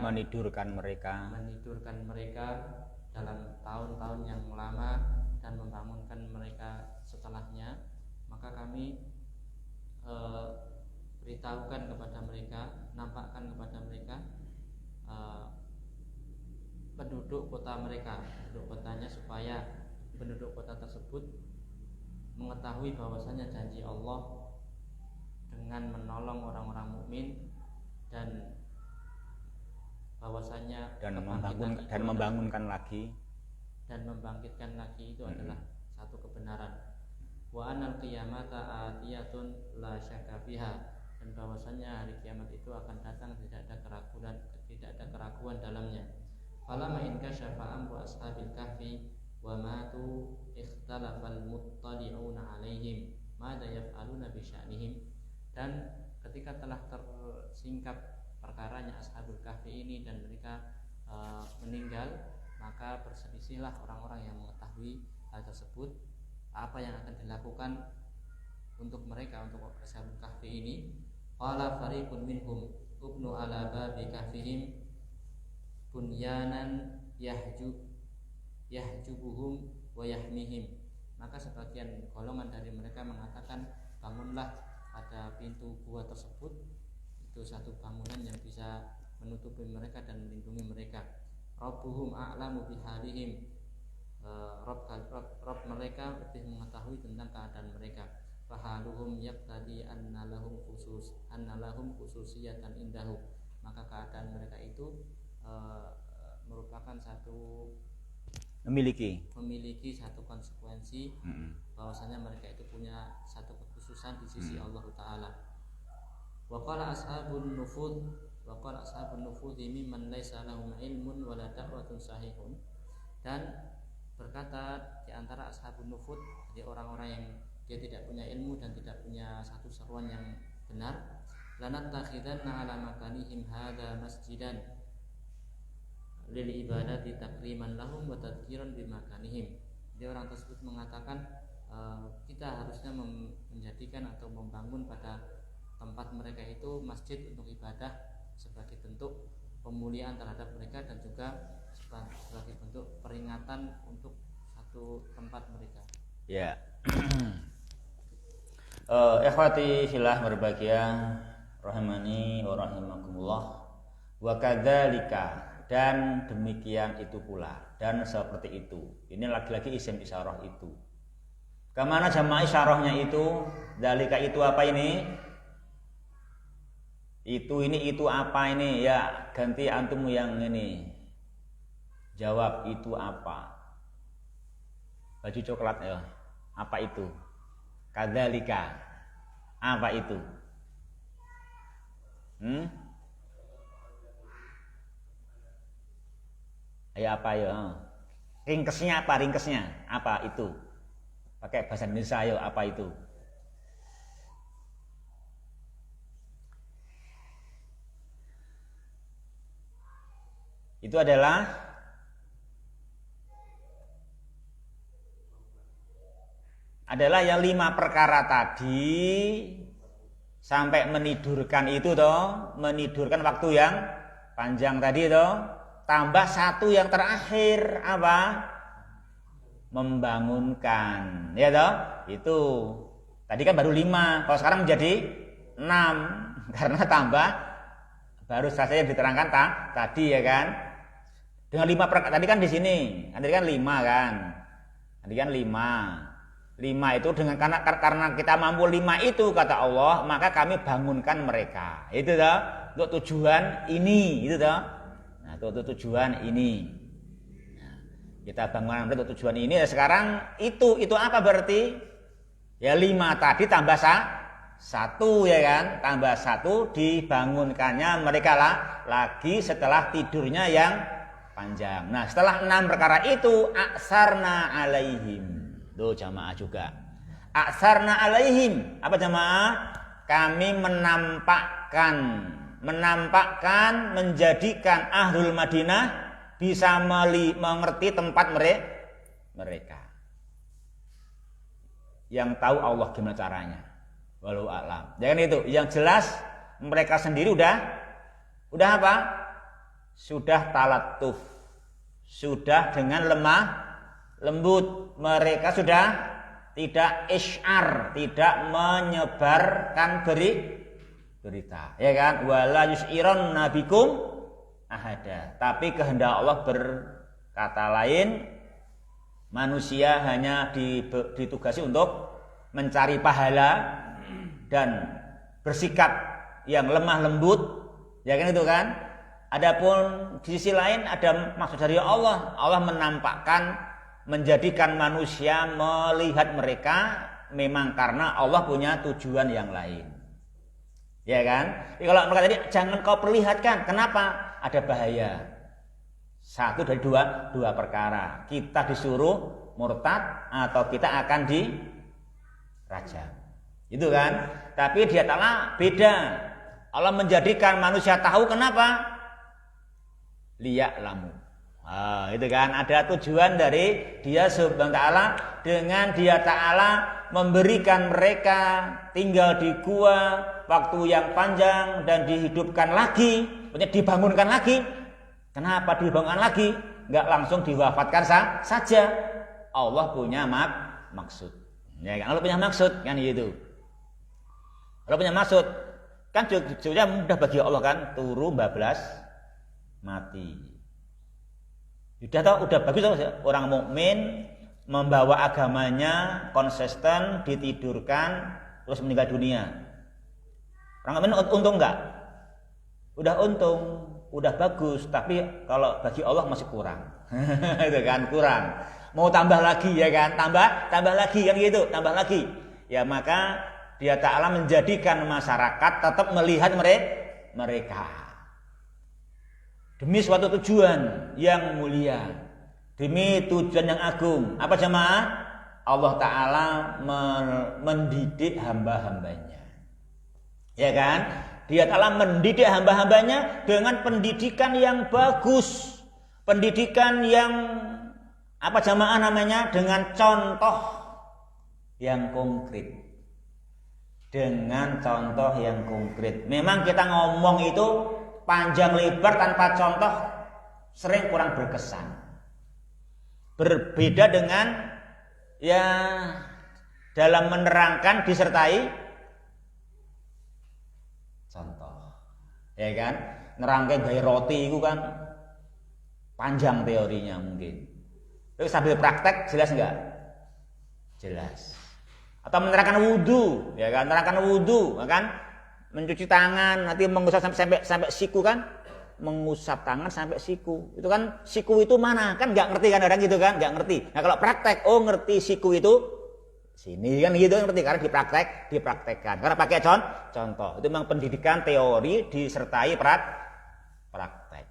menidurkan mereka dalam tahun-tahun yang lama dan membangunkan mereka setelahnya. Maka kami beritahukan kepada mereka, nampakkan kepada mereka penduduk kota mereka, penduduk kotanya, supaya penduduk kota tersebut mengetahui bahwasanya janji Allah dengan menolong orang-orang mukmin dan bahwasanya membangkitkan lagi itu adalah satu kebenaran. Wa anal qiyamata atiyatun la syakka fiha, dan bahwasanya hari kiamat itu akan datang, tidak ada keraguan dalamnya. Falamma in kasyafa amru ashabil kahfi wa matu ikhtalafal muttali'una 'alaihim madza yaf'aluna bi sya'nihim. Dan ketika telah tersingkap perkaranya ashabul kahfi ini dan mereka meninggal, maka berselisihlah orang-orang yang mengetahui hal tersebut, apa yang akan dilakukan untuk mereka, untuk ashabul kahfi ini. Qala fariqun minhum ubnu ala babi kahfihim bunyanan yahjubuhum wa yahmihim. Maka sebagian golongan dari mereka mengatakan, bangunlah pada pintu gua tersebut, itu satu bangunan yang bisa menutupi mereka dan melindungi mereka. Rabbuhum a'lamu bihalihim, Rabb mereka lebih mengetahui tentang keadaan mereka. Fahaluhum yaqtadi anna lahum khususiyatan indahu. Maka keadaan mereka itu merupakan memiliki satu konsekuensi, bahwasanya mereka itu punya satu kekhususan di sisi Allah Ta'ala. Wa qala ashabun nufudhi mimman laisa lahum ilmun wala da'watun sahihun. Dan berkata di antara ashabun nufud, jadi orang-orang yang dia tidak punya ilmu dan tidak punya satu seruan yang benar, lanattakhidanna ala makanihim hadza masjidan lil ibadati takriman lahum wa tadhkiran bi makanihim. Jadi orang tersebut mengatakan kita harusnya menjadikan atau membangun pada tempat mereka itu masjid untuk ibadah sebagai bentuk pemuliaan terhadap mereka dan juga sebagai bentuk peringatan untuk satu tempat mereka. Ya. Ikhwati fillah berbahagia rahimani wa rahimakumullah. Wa kadzalika, dan demikian itu pula, dan seperti itu. Ini lagi-lagi isim isyarah itu. Kemana jamaah isyarahnya itu? Dalika itu apa ini? Itu apa ini? Ya, ganti antum yang ini. Jawab itu apa? Baju coklat ya. Apa itu? Kadzalika. Apa itu? Ayo apa ya? Ringkesnya apa? Ringkesnya apa itu? Pakai bahasa Indonesia ayo, apa itu? Itu adalah yang 5 perkara tadi sampai menidurkan itu toh, menidurkan waktu yang panjang tadi toh, tambah 1 yang terakhir apa? Membangunkan, ya toh? Itu tadi kan baru 5, kalau sekarang menjadi 6 karena tambah baru saja yang diterangkan tadi ya kan? Dengan 5 perkara tadi kan di sini, tadi kan 5 kan? Tadi kan 5 itu dengan karena kita mampu 5 itu kata Allah, maka kami bangunkan mereka. Itu toh, untuk tujuan ini, itu toh. Nah, untuk tujuan ini. Nah, kita bangunkan mereka untuk tujuan ini. Ya, sekarang itu apa berarti? Ya 5 tadi tambah 1 ya kan? Tambah 1 dibangunkannya mereka lagi setelah tidurnya yang panjang. Nah, setelah 6 perkara itu aksarna alaihim. Tuh jamaah juga. Aksarna alaihim. Apa jamaah? Kami menampakkan, menjadikan Ahlul Madinah bisa mengerti tempat mereka. Yang tahu Allah gimana caranya. Walau a'lam. Jangan itu. Yang jelas mereka sendiri udah apa? Sudah talatuf. Sudah dengan lemah lembut, mereka sudah tidak isyar, tidak menyebarkan berita, ya kan? Wala yus'iron nabikum ahada. Tapi kehendak Allah berkata lain, manusia hanya ditugasi untuk mencari pahala dan bersikap yang lemah lembut, ya kan itu kan? Adapun di sisi lain ada maksud dari Allah menampakkan, menjadikan manusia melihat mereka memang karena Allah punya tujuan yang lain. Ya kan? Jadi kalau mereka tadi jangan kau perlihatkan. Kenapa? Ada bahaya. 1 dari 2 perkara. Kita disuruh murtad atau kita akan dirajam. Itu kan? Tapi dia Ta'ala beda. Allah menjadikan manusia tahu kenapa? Liya'lamu. Itu kan ada tujuan dari Dia Subhanahu wa taala dengan Dia Ta'ala memberikan mereka tinggal di gua waktu yang panjang dan dihidupkan lagi, maksudnya dibangunkan lagi. Kenapa dibangunkan lagi? Enggak langsung diwafatkan saja. Allah punya maksud. Ya kan? Allah punya maksud kan gitu. Allah punya maksud. Kan sebetulnya mudah bagi Allah kan, turu bablas mati. Udah bagus orang mukmin membawa agamanya konsisten, ditidurkan terus meninggal dunia. Orang mukmin untung enggak? Udah untung, udah bagus, tapi kalau bagi Allah masih kurang. Itu kan kurang. Mau tambah lagi ya kan? Tambah lagi kan gitu, tambah lagi. Ya maka Dia Ta'ala menjadikan masyarakat tetap melihat mereka demi suatu tujuan yang mulia, demi tujuan yang agung. Apa jemaah? Allah Ta'ala mendidik hamba-hambanya, ya kan? Dia Ta'ala mendidik hamba-hambanya dengan pendidikan yang bagus, pendidikan yang apa jemaah namanya, dengan contoh yang konkret. Dengan contoh yang konkret. Memang kita ngomong itu panjang lebar tanpa contoh sering kurang berkesan. Berbeda dengan ya dalam menerangkan disertai contoh. Ya kan? Nerangke gaya roti itu kan panjang teorinya mungkin. Tapi sambil praktek jelas enggak? Jelas. Atau menerangkan wudhu, ya kan? Menerangkan wudhu, kan? Mencuci tangan, nanti mengusap sampai siku kan? Mengusap tangan sampai siku. Itu kan siku itu mana? Kan nggak ngerti kan orang gitu kan? Nggak ngerti. Nah kalau praktek, oh ngerti siku itu sini kan gitu, ngerti karena dipraktekkan. Karena pakai contoh. Itu memang pendidikan teori disertai praktek.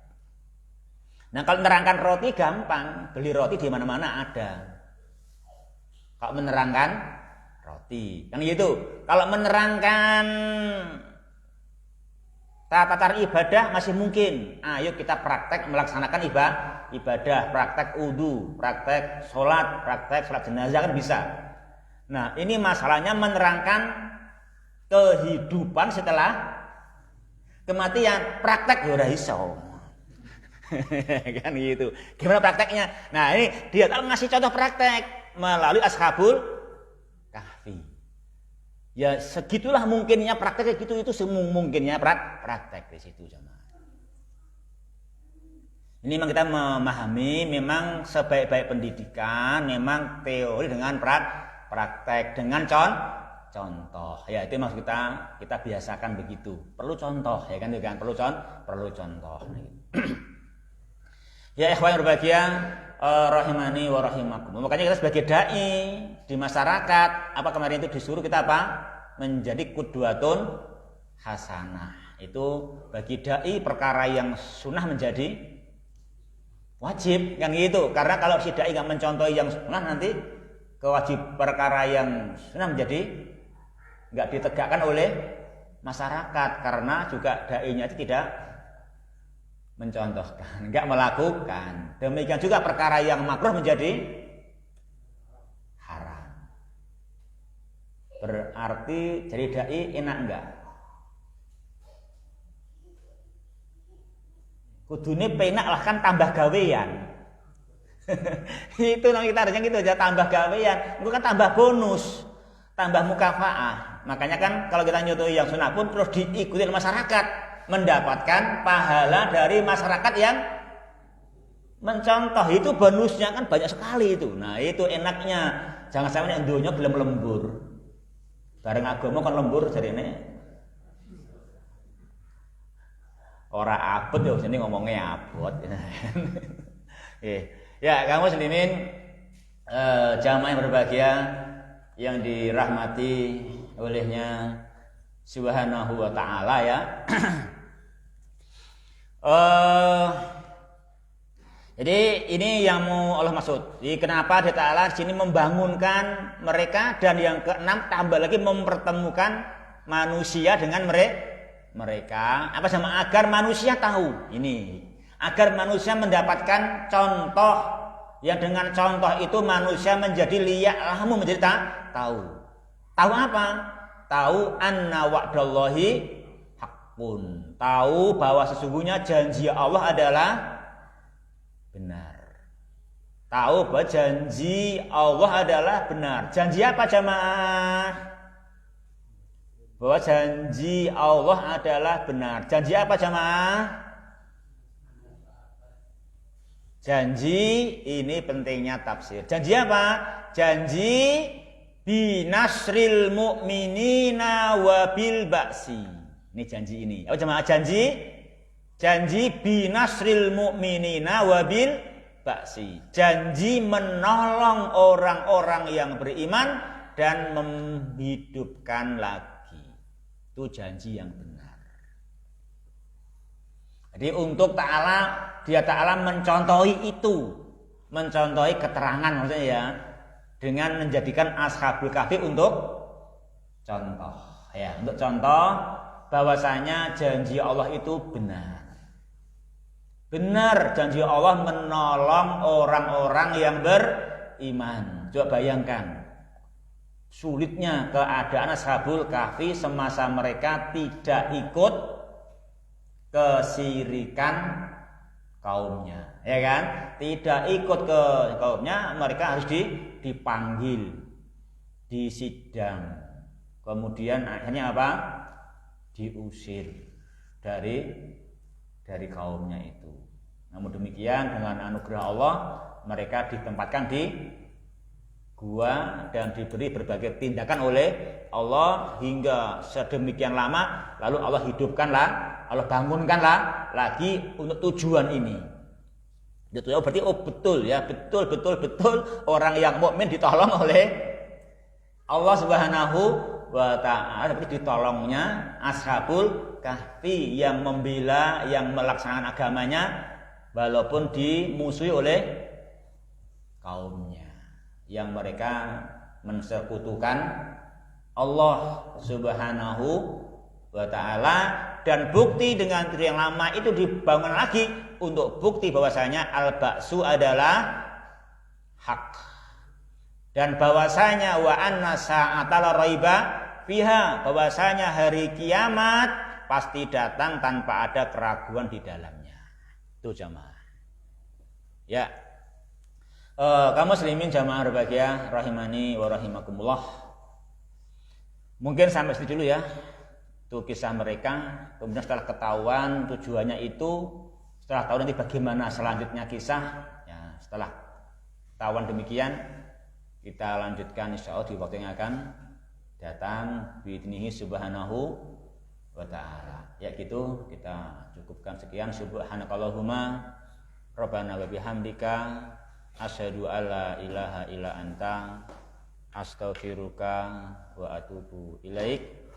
Nah kalau menerangkan roti gampang, beli roti di mana-mana ada. Kalau menerangkan roti kan gitu. Kalau menerangkan tata cara ibadah masih mungkin. Ayo kita praktek melaksanakan ibadah, praktek wudu, praktek sholat jenazah kan bisa. Nah ini masalahnya menerangkan kehidupan setelah kematian, praktek ya ora iso. Kan gitu. Gimana prakteknya? Nah ini dia tahu ngasih contoh praktek melalui Ashabul Kahfi. Ya segitulah mungkinnya praktek gitu, itu semungkinnya praktek di situ jemaah. Ini memang kita memahami memang sebaik-baik pendidikan memang teori dengan praktek dengan contoh. Ya itu maksud kita biasakan begitu. Perlu contoh ya kan, perlu contoh. Ya ikhwan yang berbahagia, rahimani wa rahimakum. Makanya kita sebagai dai di masyarakat, apa kemarin itu disuruh kita apa? Menjadi qudwatun hasanah. Itu bagi dai perkara yang sunnah menjadi wajib kan gitu. Karena kalau si dai enggak mencontohi yang sunnah, nanti kewajib perkara yang sunnah menjadi enggak ditegakkan oleh masyarakat, karena juga dai-nya itu tidak mencontohkan, enggak melakukan. Demikian juga perkara yang makruh menjadi haram. Berarti jadi dai enak enggak? Kudune penak lah kan, tambah gawean. Itu yang kita harusnya gitu aja, tambah gawean. Itu kan tambah bonus, tambah mukafaah. Makanya kan kalau kita nyutuhi yang sunnah pun terus diikuti oleh masyarakat, mendapatkan pahala dari masyarakat yang mencontoh. Itu bonusnya kan banyak sekali itu. Nah itu enaknya. Jangan sampai yang dunia belum lembur. Bareng agama kan lembur jadi ini. Ora abot ya sini ngomongnya abot. Ya kamu muslimin jamaah yang berbahagia yang dirahmati olehnya Subhanahu wa ta'ala ya. Jadi ini yang mau Allah maksud. Jadi kenapa Allah Ta'ala di sini membangunkan mereka, dan yang keenam tambah lagi mempertemukan manusia dengan mereka. Apa sama? Agar manusia tahu ini, agar manusia mendapatkan contoh yang dengan contoh itu manusia menjadi liya'lamu, menjadi tahu. Tahu apa? Tahu anna wa'dallahi haqqun. Tahu bahwa sesungguhnya janji Allah adalah benar. Tahu bahwa janji Allah adalah benar. Janji apa jamaah? Bahwa janji Allah adalah benar. Janji apa jamaah? Janji ini pentingnya tafsir. Janji apa? Janji binasril mu'minina wa bil ba'si. Ini janji ini. Apa jemaah janji? Janji binasril mu'minina wa bil ba'si. Janji menolong orang-orang yang beriman dan menghidupkan lagi. Itu janji yang benar. Jadi untuk dia Ta'ala mencontohi itu, mencontohi keterangan maksudnya ya, dengan menjadikan Ashabul Kahfi untuk contoh ya, untuk contoh bahwasanya janji Allah itu benar. Benar janji Allah menolong orang-orang yang beriman. Coba bayangkan sulitnya keadaan Ashabul Kahfi semasa mereka tidak ikut kesirikan kaumnya, ya kan? Tidak ikut ke kaumnya, mereka harus dipanggil, disidang. Kemudian akhirnya apa? Diusir dari kaumnya itu. Namun demikian dengan anugerah Allah mereka ditempatkan di gua dan diberi berbagai tindakan oleh Allah hingga sedemikian lama, lalu Allah hidupkanlah, Allah bangunkanlah lagi untuk tujuan ini. Itu berarti betul ya, betul orang yang mukmin ditolong oleh Allah Subhanahu wa ta'ala, seperti ditolongnya Ashabul Kahfi yang membela, yang melaksanakan agamanya walaupun dimusuhi oleh kaumnya yang mereka mensekutukan Allah Subhanahu wa ta'ala. Dan bukti dengan yang lama itu dibangun lagi untuk bukti bahwasanya al-ba'su adalah hak, dan bahwasanya wa anna sa'ata la raiba fiha, bahwasanya hari kiamat pasti datang tanpa ada keraguan di dalamnya. Itu jamaah. Ya. Kaum muslimin jamaah berbahagia rahimani wa rahimakumullah. Mungkin sampai situ dulu ya. Itu kisah mereka. Kemudian setelah ketahuan tujuannya itu, setelah tahu nanti bagaimana selanjutnya kisah ya, setelah ketahuan demikian kita lanjutkan insyaallah di waktu yang akan datang biidnihi subhanahu wa ta'ala. Ya gitu, kita cukupkan sekian. Subhanakallahumma rabbana wa bihamdika asyhadu alla ilaha illa anta astaghfiruka wa atubu ilaik.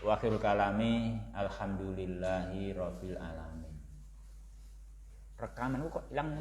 Wa akhirul kalami alhamdulillahi rabbil alamin. Rekaman kok hilang.